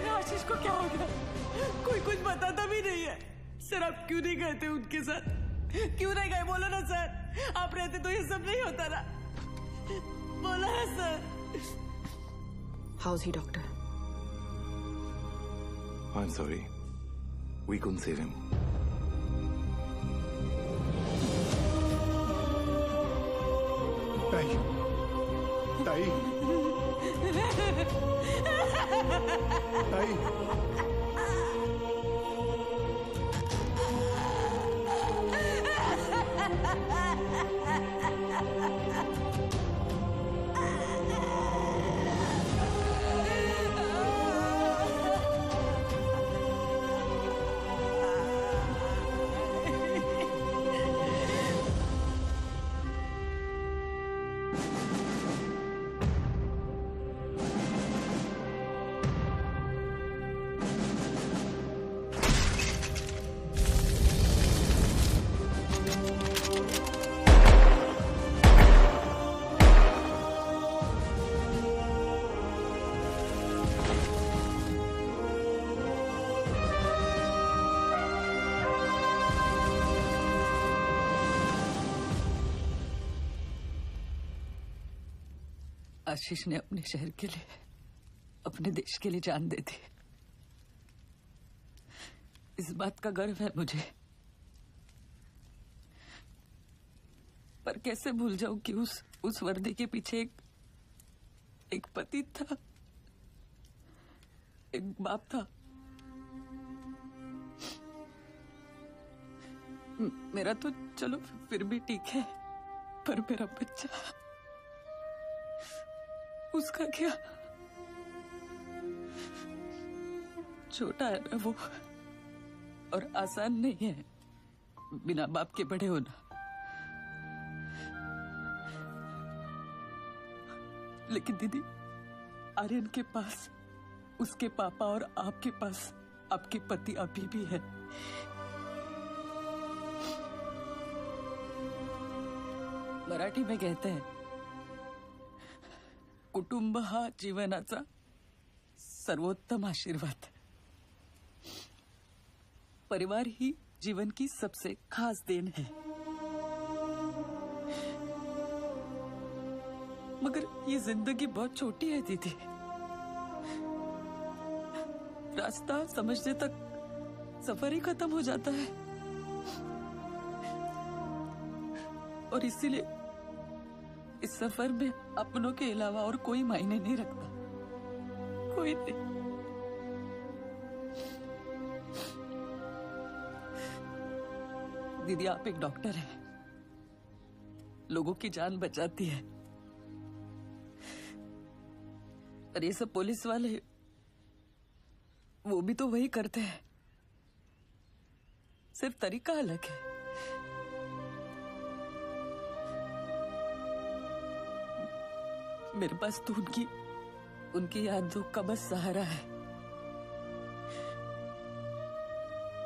आशीष को क्या हो गया? कोई कुछ बताता भी नहीं है। सर आप क्यों नहीं गए थे उनके साथ? क्यों नहीं गए? बोलो ना सर, आप रहते तो ये सब नहीं होता ना। बोलो ना sir. How's he, doctor? I'm sorry. We couldn't save him. ताई, ताई, ताई, आशीष ने अपने शहर के लिए, अपने देश के लिए जान दे दी। इस बात का गर्व है मुझे। पर कैसे भूल जाऊं कि उस वर्दी के पीछे एक पति था, एक बाप था। मेरा तो चलो फिर भी ठीक है, पर मेरा बच्चा, उसका क्या? छोटा है ना वो, और आसान नहीं है बिना बाप के बड़े होना। लेकिन दीदी, आर्यन के पास उसके पापा और आपके पास आपके पति अभी भी है। मराठी में कहते हैं, कुटुंब हा जीवनाचा सर्वोत्तम आशीर्वाद। परिवार ही जीवन की सबसे खास देन है। मगर ये जिंदगी बहुत छोटी है दीदी। रास्ता समझने तक सफर ही खत्म हो जाता है। और इसीलिए इस सफर में अपनों के अलावा और कोई मायने नहीं रखता, कोई नहीं। दीदी, आप एक डॉक्टर हैं, लोगों की जान बचाती है। और ये सब पुलिस वाले, वो भी तो वही करते हैं, सिर्फ तरीका अलग है। मेरे पास तो उनकी यादों का बस सहारा है,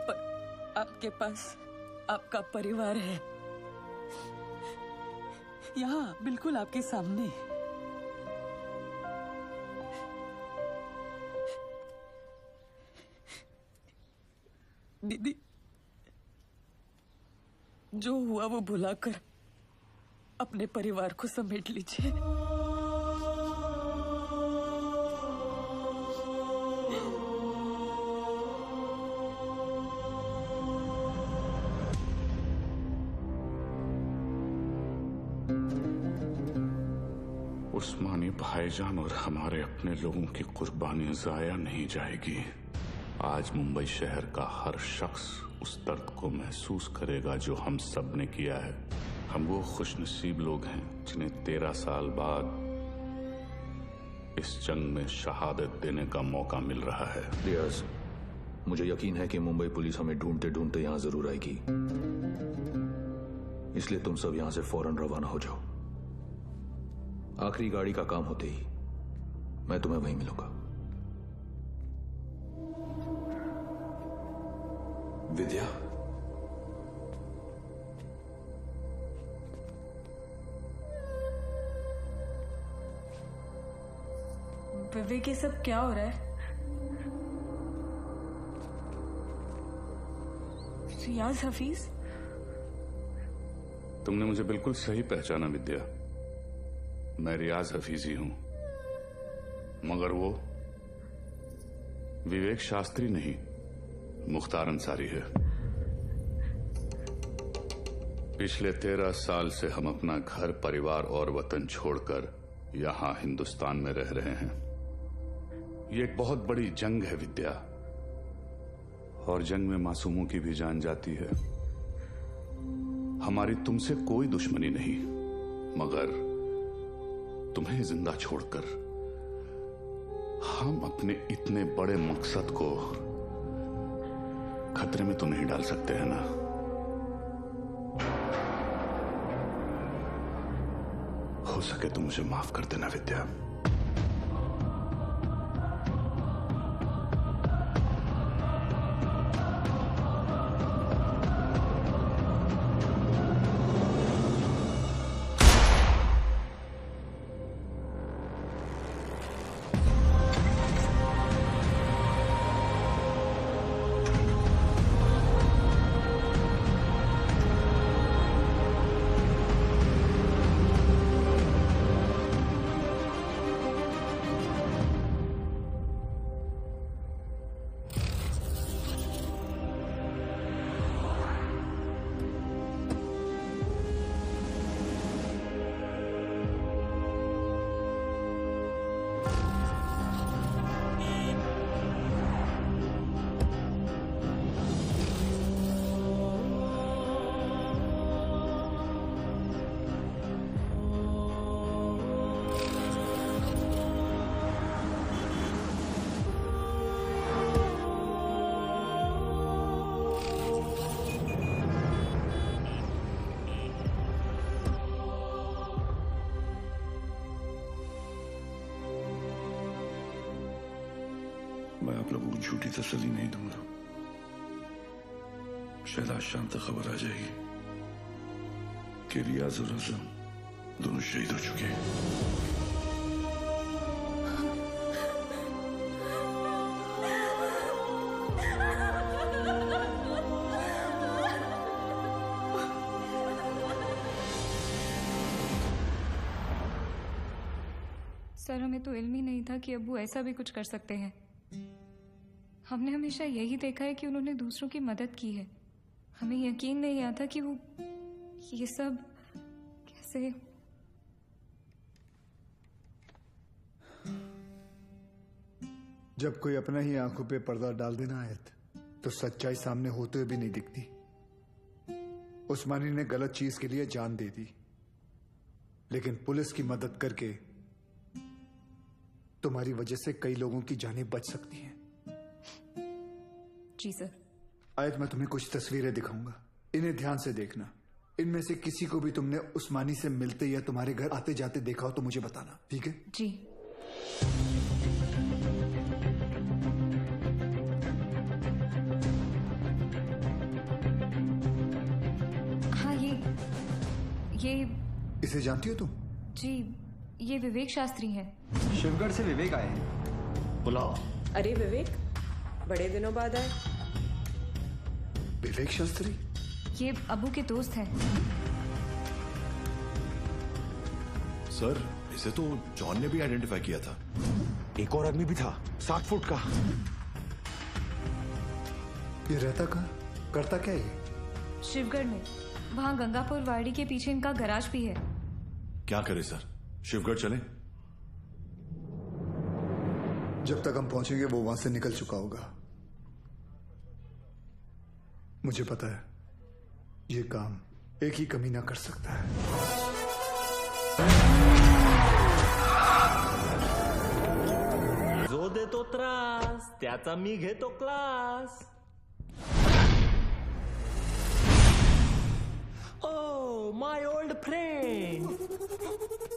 पर आपके पास आपका परिवार है, यहाँ बिल्कुल आपके सामने। दीदी, जो हुआ वो भुलाकर अपने परिवार को समेट लीजिए। उस्मानी भाईजान और हमारे अपने लोगों की कुर्बानी जाया नहीं जाएगी। आज मुंबई शहर का हर शख्स उस दर्द को महसूस करेगा जो हम सब ने किया है। हम वो खुशनसीब लोग हैं जिन्हें 13 साल बाद इस जंग में शहादत देने का मौका मिल रहा है। रियाज, मुझे यकीन है कि मुंबई पुलिस हमें ढूंढते ढूंढते यहाँ जरूर आएगी, इसलिए तुम सब यहाँ से फौरन रवाना हो जाओ। आखिरी गाड़ी का काम होते ही मैं तुम्हें वहीं मिलूंगा। विद्या, विवेक, ये सब क्या हो रहा है? रियाज हफीज? तुमने मुझे बिल्कुल सही पहचाना विद्या। मैं रियाज हफीज ही हूं, मगर वो विवेक शास्त्री नहीं, मुख्तार अंसारी है। पिछले 13 साल से हम अपना घर, परिवार और वतन छोड़कर यहां हिंदुस्तान में रह रहे हैं। ये एक बहुत बड़ी जंग है विद्या, और जंग में मासूमों की भी जान जाती है। हमारी तुमसे कोई दुश्मनी नहीं, मगर तुम्हें जिंदा छोड़कर हम अपने इतने बड़े मकसद को खतरे में तो नहीं डाल सकते हैं ना। हो सके तो मुझे माफ कर देना विद्या। आप लोगों को झूठी तसल्ली नहीं दूंगा। शायद आज शाम तक खबर आ जाएगी कि रियाज और आजम दोनों शहीद हो चुके हैं। सर, हमें तो इल्म ही नहीं था कि अब्बू ऐसा भी कुछ कर सकते हैं। हमने हमेशा यही देखा है कि उन्होंने दूसरों की मदद की है। हमें यकीन नहीं आता कि वो ये सब कैसे। जब कोई अपना ही आंखों पे पर्दा डाल देना आयत, तो सच्चाई सामने होते हुए भी नहीं दिखती। उस्मानी ने गलत चीज के लिए जान दे दी, लेकिन पुलिस की मदद करके तुम्हारी वजह से कई लोगों की जानें बच सकती हैं। जी सर। आयत, मैं तुम्हें कुछ तस्वीरें दिखाऊंगा, इन्हें ध्यान से देखना। इनमें से किसी को भी तुमने उस्मानी से मिलते या तुम्हारे घर आते जाते देखा हो तो मुझे बताना, ठीक है? जी। हाँ, ये इसे जानती हो तुम? जी, ये विवेक शास्त्री हैं। शिवगढ़ से विवेक आए हैं। बुलाओ। अरे विवेक, बड़े दिनों बाद आए। विवेक शास्त्री? ये अबू के दोस्त हैं। सर, इसे तो जॉन ने भी आइडेंटिफाई किया था। एक और आदमी भी था, 7 फुट का। ये रहता कहाँ, करता क्या ये? शिवगढ़ में, वहाँ गंगापुर वाड़ी के पीछे इनका गैराज भी है। क्या करे सर, शिवगढ़ चले? जब तक हम पहुंचेंगे वो वहां से निकल चुका होगा। मुझे पता है ये काम एक ही कमीना कर सकता है। जो देतो त्रास त्याचा मी घेतो class. Oh my old friend.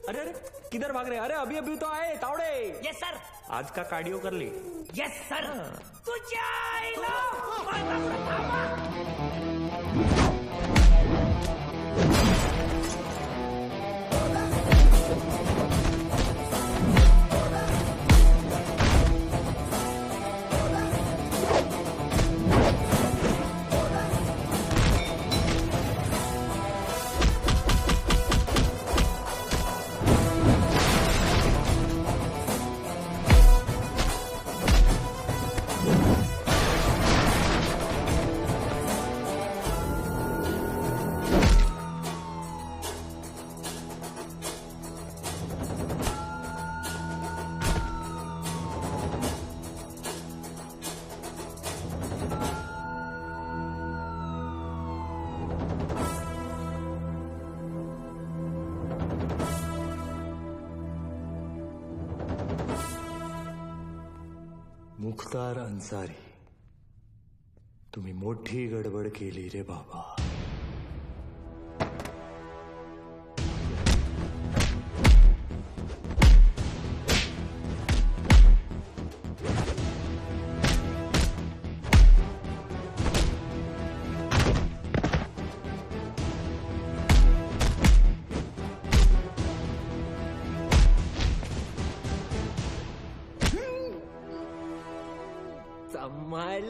अरे अरे किधर भाग रहे? अरे अभी अभी तो आए तावड़े। Yes sir. आज का कार्डियो कर ली? Yes sir. मुख्तार अन्सारी, तुम्ही मोठी गडबड केली रे बाबा।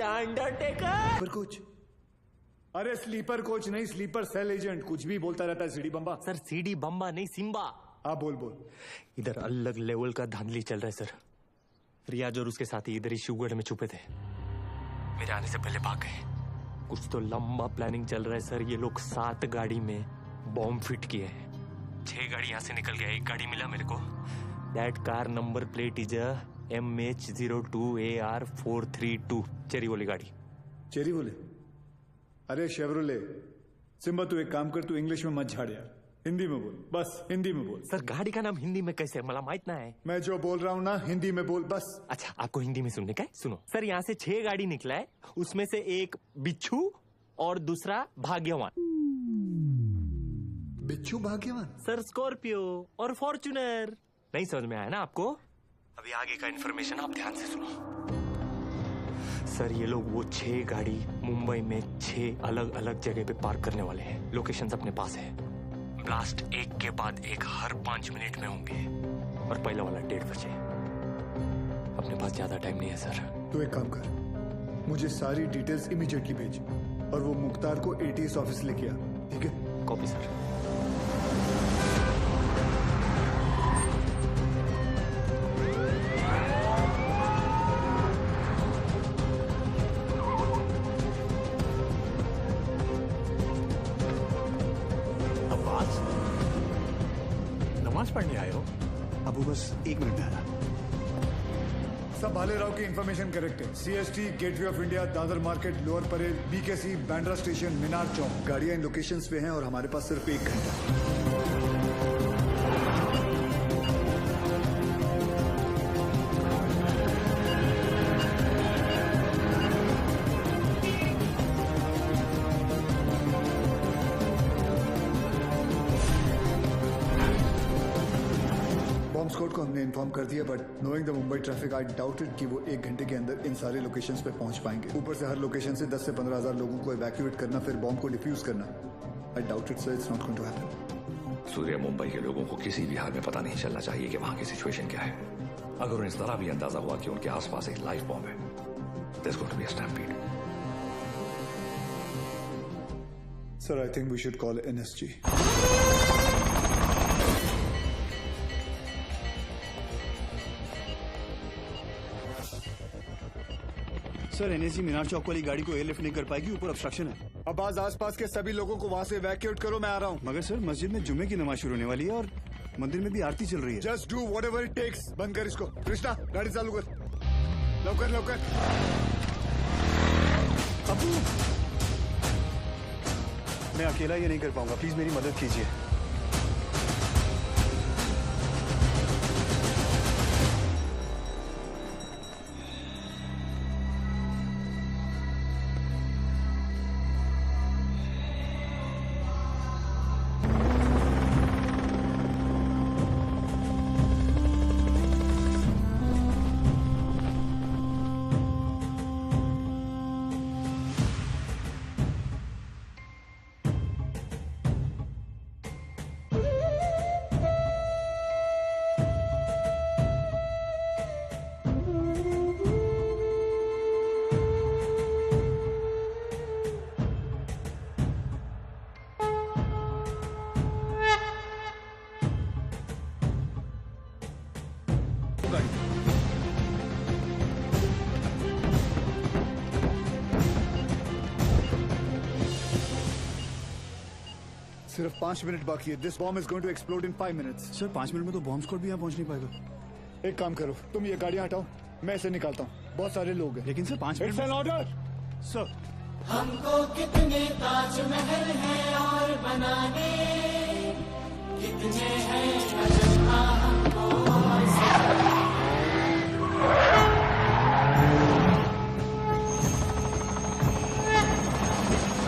Undertaker coach. अरे स्लीपर कोच नहीं, स्लीपर सेल एजेंट। कुछ भी बोलता रहता है सीडी बम्बा। सर सीडी बम्बा नहीं, सिम्बा। हाँ बोल बोल। इधर अलग लेवल का धांधली चल रहा है सर। रियाज और उसके साथी इधर ही शिवगढ़ में छुपे थे, मेरे आने से पहले भाग गए। कुछ तो लंबा प्लानिंग चल रहा है सर। ये लोग 7 गाड़ी में बॉम्ब फिट किए हैं। 6 गाड़ी यहाँ से निकल गया, 1 गाड़ी मिला मेरे को। That car number plate is MH02AR432। Cherry वाली गाड़ी। चेरी बोले? अरे शेवरोले। सिम्बा तू एक काम कर, तू इंग्लिश में मत झाड़ यार, हिंदी में बोल, बस हिंदी में बोल। सर गाड़ी का नाम हिंदी में कैसे है मला माहित ना है। मैं जो बोल रहा हूँ ना हिंदी में बोल बस। अच्छा आपको हिंदी में सुनने का है? सुनो सर, यहाँ से 6 गाड़ी निकला है, उसमें से एक बिच्छू और दूसरा भाग्यवान। बिच्छू भाग्यवान? सर स्कॉर्पियो और फॉर्च्यूनर। नहीं समझ में आया ना आपको? अभी आगे का इन्फॉर्मेशन आप ध्यान से सुनो। सर ये लोग वो 6 गाड़ी मुंबई में 6 अलग अलग जगह पे पार्क करने वाले हैं। लोकेशंस अपने पास है। ब्लास्ट एक के बाद एक हर 5 मिनट में होंगे और पहला वाला 1:30 बजे। अपने पास ज्यादा टाइम नहीं है सर। तो एक काम कर, मुझे सारी डिटेल्स इमीडिएटली भेज और वो मुख्तार को एटीएस ऑफिस लेके आ, ठीक है? Copy sir. नमाज पढ़ने आए हो? अबू बस 1 मिनट में आया। सब भाले राव की इंफॉर्मेशन करेक्ट है। CST, gateway of India, Dadar market, lower Parel, BKC, Bandra station, Minar Chowk. गाड़ियां इन लोकेशंस पे हैं और हमारे पास सिर्फ 1 घंटा। स्क्वाड को हमने इन्फॉर्म कर दिया, but knowing the Mumbai traffic I doubted कि वो 1 घंटे के अंदर इन सारे लोकेशंस पे पहुंच पाएंगे। ऊपर से हर लोकेशन से 10 से 15 हजार लोगों को इवैक्यूएट करना, फिर बॉम्ब को डिफ्यूज करना। I doubted sir, it's not going to happen. Surya, Mumbai के लोगों को किसी भी हाल में पता नहीं चलना चाहिए कि वहां की सिचुएशन क्या है। अगर उन्हें इस तरह भी अंदाजा हुआ कि उनके आसपास एक लाइव बॉम्ब है, there's going to be a stampede. Sir, I think we should call NSG. Sir, NSG Minar Chowk वाली गाड़ी को एयरलिफ्ट नहीं कर पाएगी, ऊपर ऑब्स्ट्रक्शन है। अब्बास, आसपास के सभी लोगों को वहां से इवैक्यूएट करो, मैं आ रहा हूँ। मगर सर, मस्जिद में जुम्मे की नमाज शुरू होने वाली है और मंदिर में भी आरती चल रही है। Just do whatever it takes. बंद कर इसको। कृष्णा, गाड़ी चालू कर, लवकर लवकर। अबू, मैं अकेला ये नहीं कर पाऊंगा, प्लीज मेरी मदद कीजिए। सिर्फ 5 मिनट बाकी है। This bomb is going to explode in 5 minutes. Sir, 5 minute में तो बॉम्ब स्क्वाड भी यहाँ पहुँच नहीं पाएगा। एक काम करो, तुम ये गाड़ियाँ हटाओ, मैं इसे निकालता हूँ। बहुत सारे लोग हैं। लेकिन sir 5 minute. It's an order sir. हमको कितने ताजमहल हैं और बनाने, कितने हैं अजंता हमको और सजाने।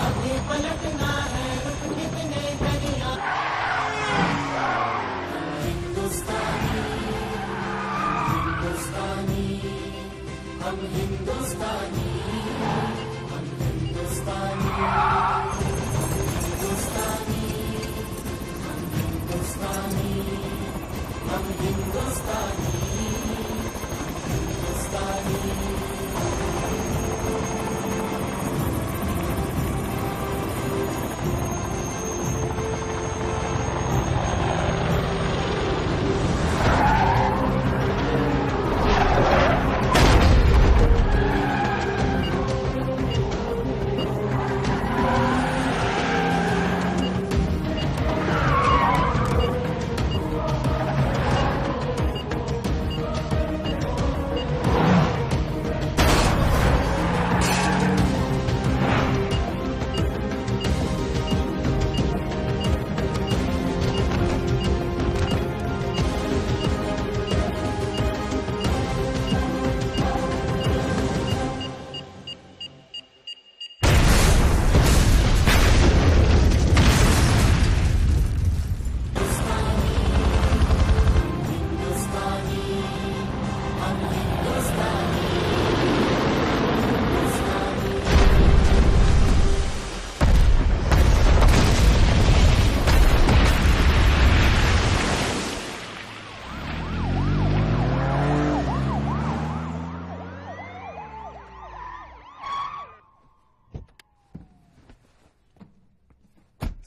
अभी पलटना है, कितने दरिया। हम हिंदुस्तानी, हिंदुस्तानी, हम हिंदुस्तानी, हम हिंदुस्तानी, हिंदुस्तानी, हम हिंदुस्तानी, हम हिंदुस्तानी, हिंदुस्तानी।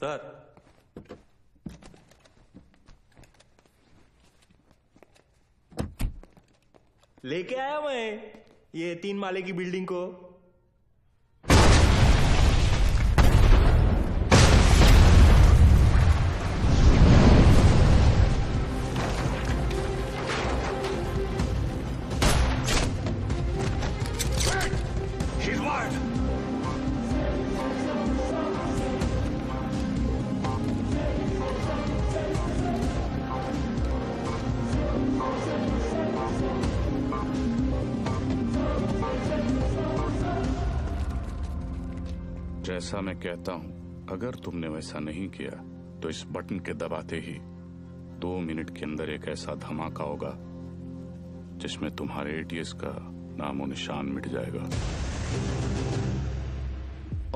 सर लेके आया मैं ये 3 माले की बिल्डिंग को। जैसा मैं कहता हूं, अगर तुमने वैसा नहीं किया तो इस बटन के दबाते ही 2 मिनट के अंदर एक ऐसा धमाका होगा जिसमें तुम्हारे एटीएस का नामो निशान मिट जाएगा।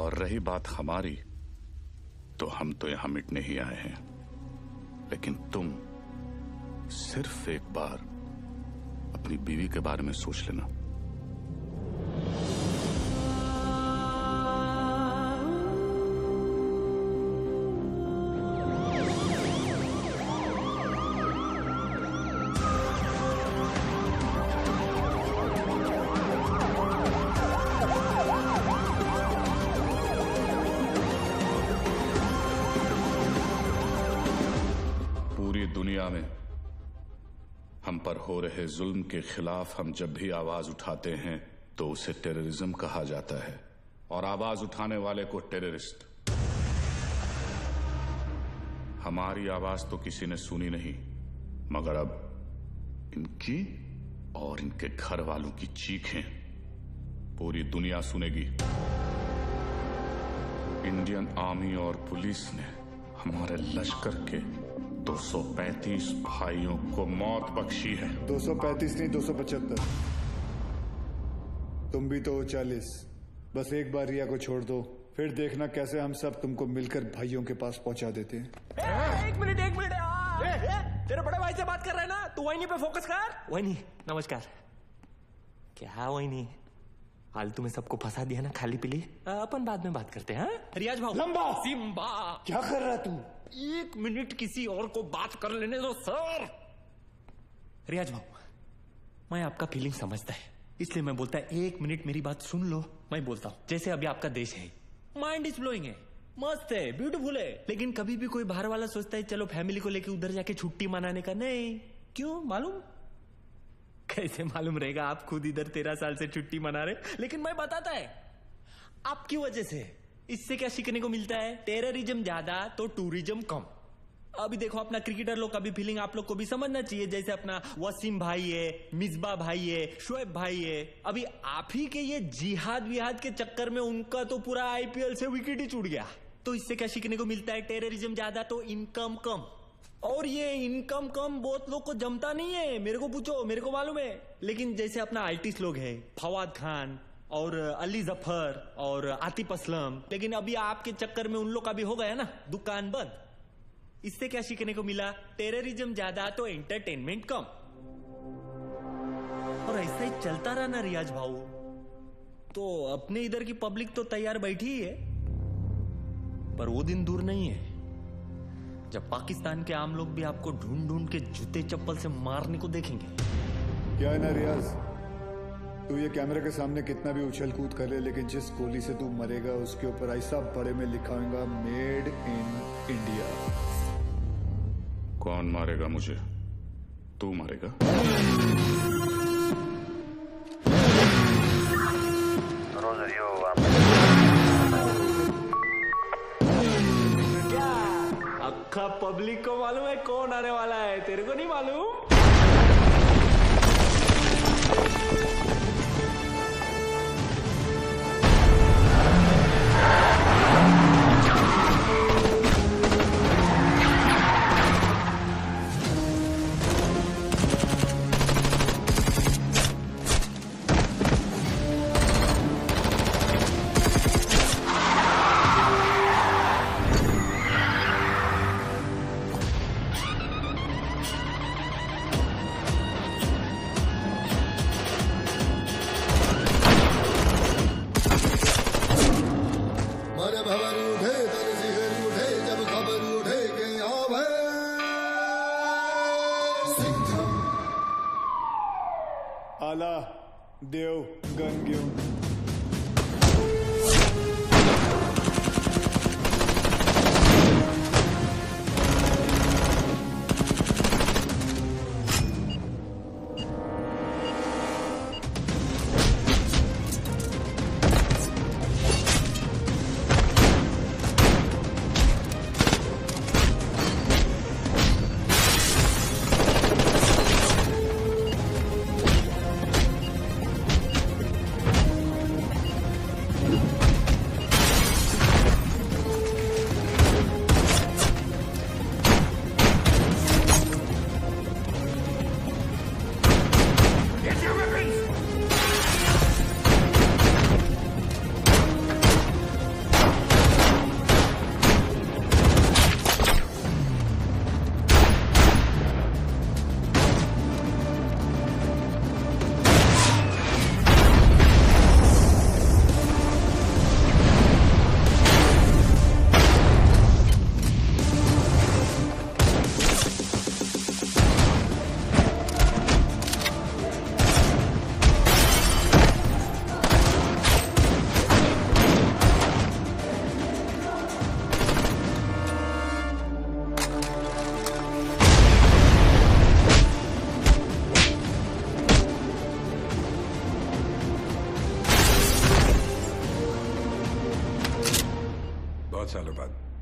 और रही बात हमारी, तो हम तो यहां मिटने ही आए हैं, लेकिन तुम सिर्फ एक बार अपनी बीवी के बारे में सोच लेना। दुनिया में हम पर हो रहे जुल्म के खिलाफ हम जब भी आवाज उठाते हैं तो उसे टेररिज्म कहा जाता है, और आवाज उठाने वाले को टेररिस्ट। हमारी आवाज तो किसी ने सुनी नहीं, मगर अब इनकी और इनके घर वालों की चीखें पूरी दुनिया सुनेगी। इंडियन आर्मी और पुलिस ने हमारे लश्कर के 235 भाइयों को मौत बख्शी है। 235 नहीं, 275। तुम भी तो 40। बस एक बार रिया को छोड़ दो, फिर देखना कैसे हम सब तुमको मिलकर भाइयों के पास पहुंचा देते हैं। एक मिनट तेरे बड़े भाई से बात कर रहा है ना, तू वही पे फोकस कर। वही नमस्कार। क्या वही फालतू में सबको फंसा दिया ना, खाली पीली। अपन बाद में बात करते हैं। रियाज भाऊ। लंबा सिम्बा क्या कर रहा तू? 1 मिनट किसी और को बात कर लेने दो सर। रियाज भाऊ, मैं आपका फीलिंग समझता है, इसलिए मैं बोलता है 1 मिनट मेरी बात सुन लो। मैं बोलता हूँ जैसे अभी आपका देश है, माइंड इज ब्लोइंग है, मस्त है, ब्यूटीफुल है, लेकिन कभी भी कोई बाहर वाला सोचता है चलो फैमिली को लेके उधर जाके छुट्टी मनाने का। नहीं, क्यों मालूम? कैसे मालूम रहेगा? आप खुद इधर 13 साल से छुट्टी मना रहे, लेकिन मैं बताता है आपकी वजह से। इससे क्या सीखने को मिलता है? टेररिज्म ज्यादा तो टूरिज्म कम। अभी देखो अपना क्रिकेटर लोग का भी फीलिंग आप लोग को भी समझना चाहिए। जैसे अपना वसीम भाई है, मिसबा भाई है, शोएब भाई है, अभी आप ही के ये जिहाद विहाद के चक्कर में उनका तो पूरा आईपीएल से विकेट ही छूट गया। तो इससे क्या सीखने को मिलता है? टेररिज्म ज्यादा तो इनकम कम। और ये इनकम कम बहुत लोग को जमता नहीं है, मेरे को पूछो, मेरे को मालूम है। लेकिन जैसे अपना आर्टिस्ट लोग है, फवाद खान और अली जफर और आतिफ असलम, लेकिन अभी आपके चक्कर में उन लोग का भी हो गया ना दुकान बंद। इससे क्या सीखने को मिला? टेररिज्म ज्यादा तो एंटरटेनमेंट कम। और ऐसा ही चलता रहा ना रियाज भाऊ, तो अपने इधर की पब्लिक तो तैयार बैठी ही है। पर वो दिन दूर नहीं है जब पाकिस्तान के आम लोग भी आपको ढूंढ ढूंढ के जूते चप्पल से मारने को देखेंगे। क्या है ना रियाज, तू ये कैमरे के सामने कितना भी उछल कूद कर ले, लेकिन जिस गोली से तू मरेगा उसके ऊपर ऐसा बड़े में लिखा होगा मेड इन इंडिया। कौन मारेगा मुझे? तू मारेगा? अक्खा पब्लिक को मालूम है कौन आने वाला है, तेरे को नहीं मालूम? आला देव गन घेऊन.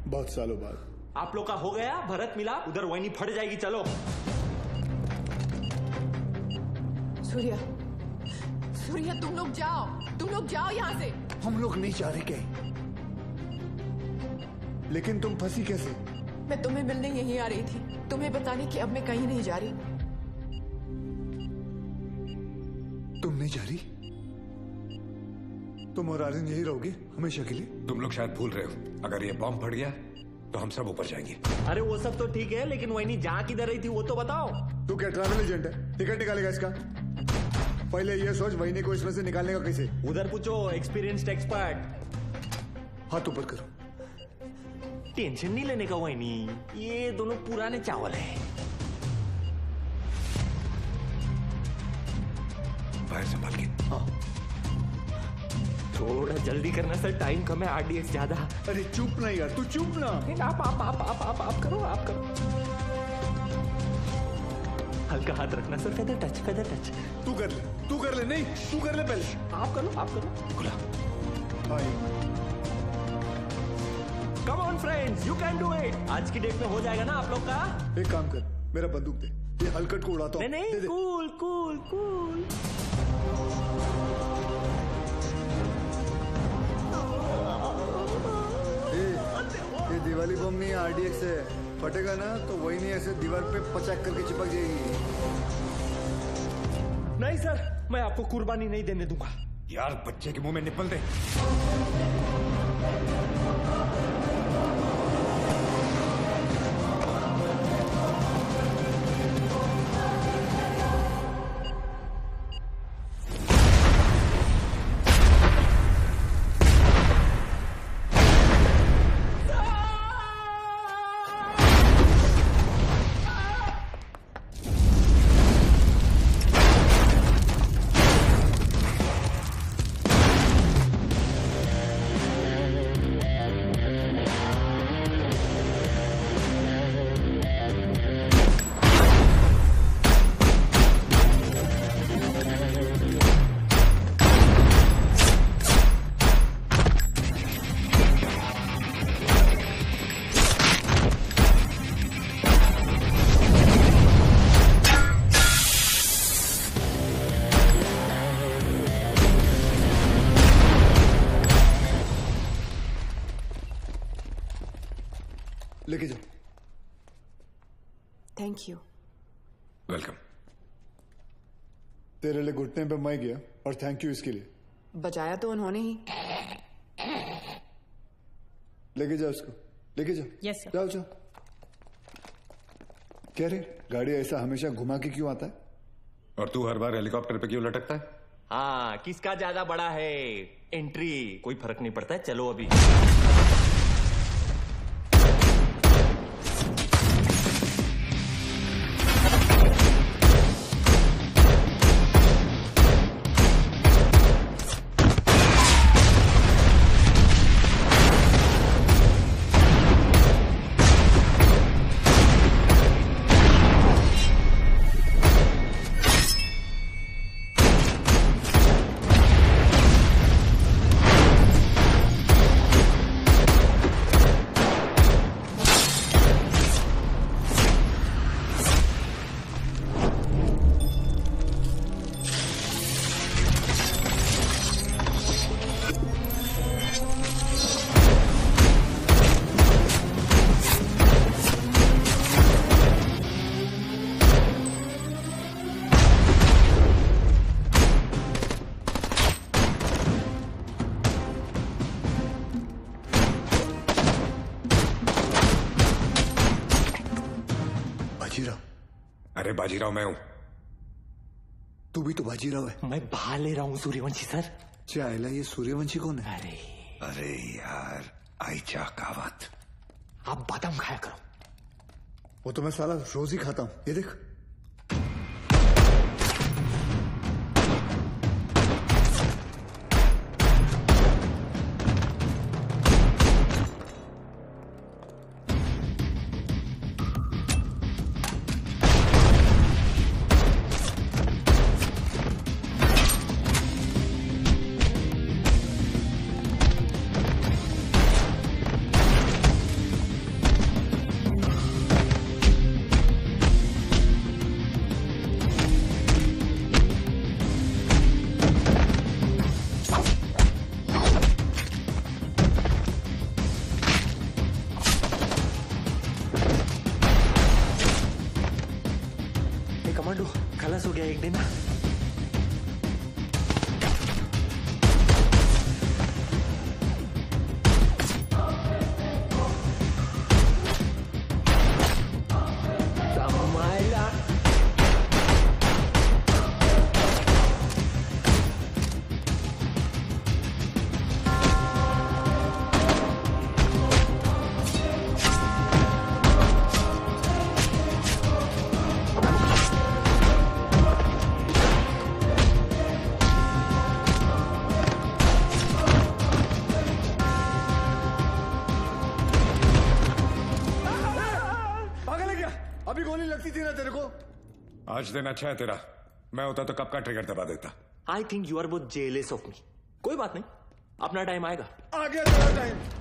बहुत सालों बाद. आप लोग का हो गया भरत मिला. उधर वही फट जाएगी. चलो सूर्या, सूर्या तुम लोग जाओ यहाँ से. हम लोग नहीं जा रहे कहीं. लेकिन तुम फंसी कैसे? मैं तुम्हें मिलने यहीं आ रही थी, तुम्हें बताने कि अब मैं कहीं नहीं जा रही. तुम नहीं जा रही? तुम और आर्यन यही रहोगे हमेशा के लिए? तुम लोग शायद भूल रहे हो, अगर ये बॉम्ब फट गया तो हम सब ऊपर जाएंगे. अरे वो सब तो ठीक है, लेकिन वही जहाँ किधर रही थी वो तो बताओ. तू क्या ट्रैवल एजेंट है? टिकट निकालेगा इसका? पहले ये सोच वहीने को इसमें से निकालने का कैसे. उधर पूछो एक्सपीरियंस्ड एक्सपर्ट. हाथ ऊपर करो. टेंशन नहीं लेने का वही, ये दोनों पुराने चावल है. बाहर संभाल के. हाँ. थोड़ा जल्दी करना सर, टाइम कम है. आरडीएक्स ज्यादा. अरे चुप नहीं यार, तू चुप ना. आप करो. हल्का हाथ रखना सर. Feather touch. तू कर ले. नहीं तू कर ले पहले. आप करो. खुला. Come on friends, you can do it. आज की डेट में हो जाएगा ना आप लोग का. एक काम कर, मेरा बंदूक दे. ये हलकट को उड़ाता हूं. नहीं. कूल. ये दिवाली बम नहीं, आरडीएक्स है. फटेगा ना तो वही नहीं ऐसे दीवार पे पचाक करके चिपक जाएगी. नहीं सर, मैं आपको कुर्बानी नहीं देने दूंगा. यार बच्चे के मुंह में निपल दे. लेके जाओ. Thank you. वेलकम. तेरे लिए घुटने पे मैं गया और थैंक यू इसके लिए. बजाया तो उन्होंने ही. लेके जाओ इसको. लेके जाओ. Yes sir. जाओ. क्या रे, गाड़ी ऐसा हमेशा घुमा के क्यों आता है? और तू हर बार हेलीकॉप्टर पे क्यों लटकता है? हाँ, किसका ज्यादा बड़ा है एंट्री, कोई फर्क नहीं पड़ता है. चलो अभी. बाजीराव? अरे बाजीराव मैं हूं। तू भी तो बाजीराव है। मैं बाहर ले रहा हूँ सूर्यवंशी सर। चाइला, ये सूर्यवंशी कौन है? अरे यार आइचा कावत। आप बादाम खाया करो। वो तो मैं साला रोज ही खाता हूं, ये देख। कमांडो खलास हो गया एक दिन। अभी गोली लगती थी ना तेरे को। आज दिन अच्छा है तेरा, मैं होता तो कब का ट्रिगर दबा देता। I think you are both jealous of me. कोई बात नहीं, अपना टाइम आएगा। आ गया तेरा टाइम।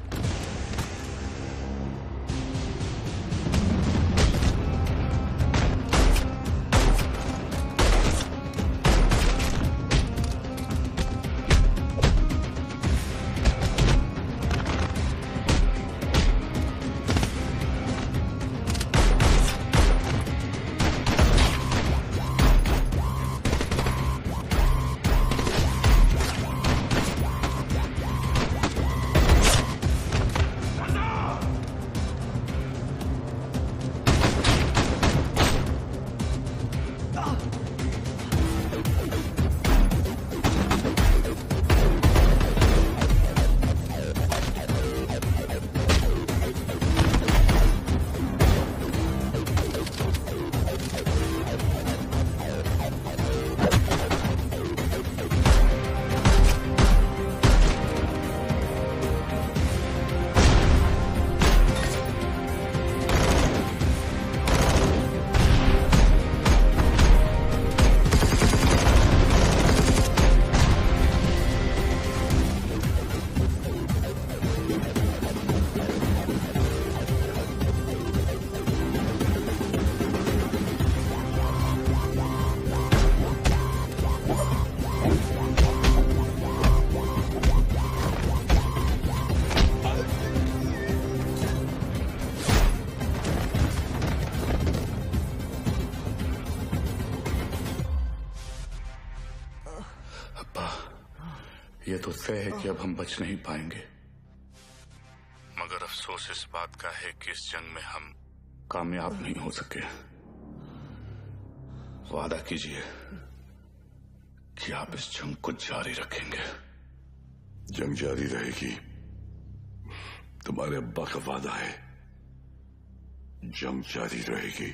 ये तो तय है कि अब हम बच नहीं पाएंगे, मगर अफसोस इस बात का है कि इस जंग में हम कामयाब नहीं हो सके। वादा कीजिए कि आप इस जंग को जारी रखेंगे। जंग जारी रहेगी, तुम्हारे अब्बा का वादा है। जंग जारी रहेगी।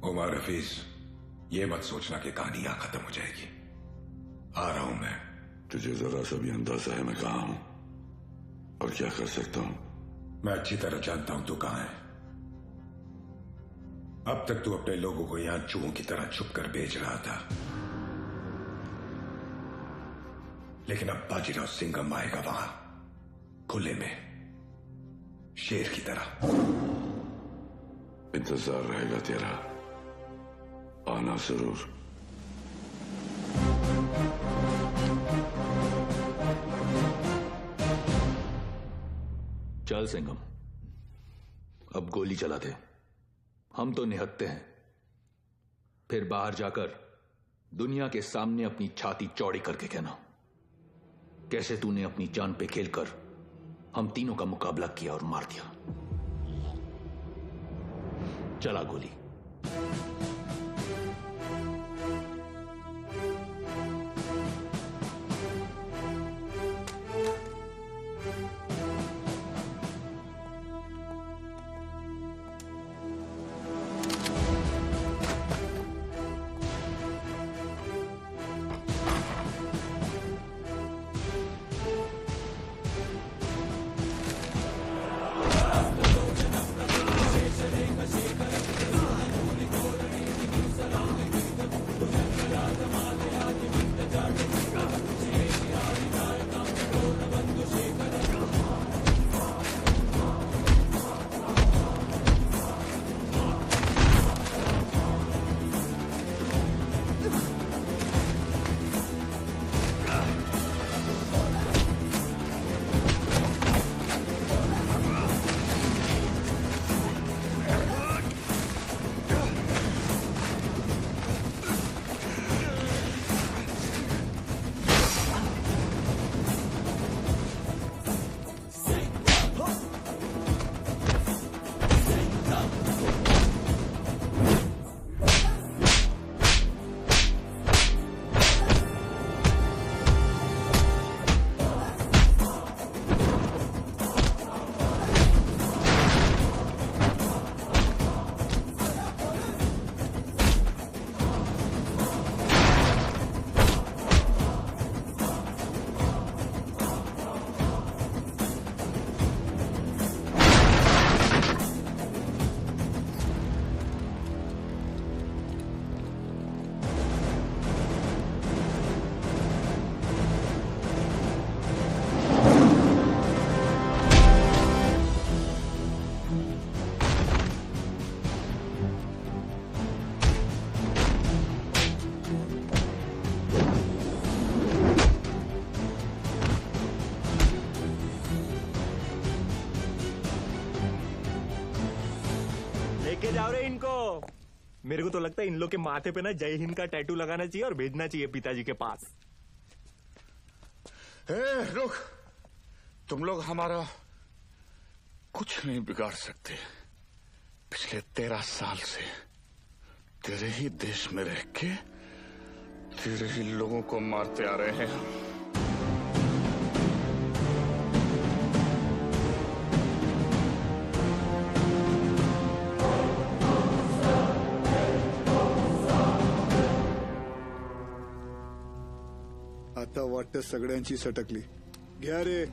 उमर हफीज, ये मत सोचना कि कहानी यहां खत्म हो जाएगी। आ रहा हूं मैं। तुझे जरा सा भी अंदाजा है मैं कहां हूं और क्या कर सकता हूं? मैं अच्छी तरह जानता हूं तू कहां है। अब तक तू अपने लोगों को यहां चूहों की तरह छुप कर बेच रहा था, लेकिन अब बाजीराव सिंघम आएगा वहां खुले में, शेर की तरह। इंतजार रहेगा तेरा, आना जरूर। चल सिंघम, अब गोली चला दे। हम तो निहत्ते हैं, फिर बाहर जाकर दुनिया के सामने अपनी छाती चौड़ी करके कहना कैसे तूने अपनी जान पे खेलकर हम तीनों का मुकाबला किया और मार दिया। चला गोली। लेके जाओ रे इनको। मेरे को तो लगता है इन लोग के माथे पे ना जय हिंद का टैटू लगाना चाहिए और भेजना चाहिए पिताजी के पास। रुक, तुम लोग हमारा कुछ नहीं बिगाड़ सकते। पिछले 13 साल से तेरे ही देश में रह के तेरे ही लोगों को मारते आ रहे हैं हम। आता वाटतं सगळ्यांची सटकली. घ्या रे.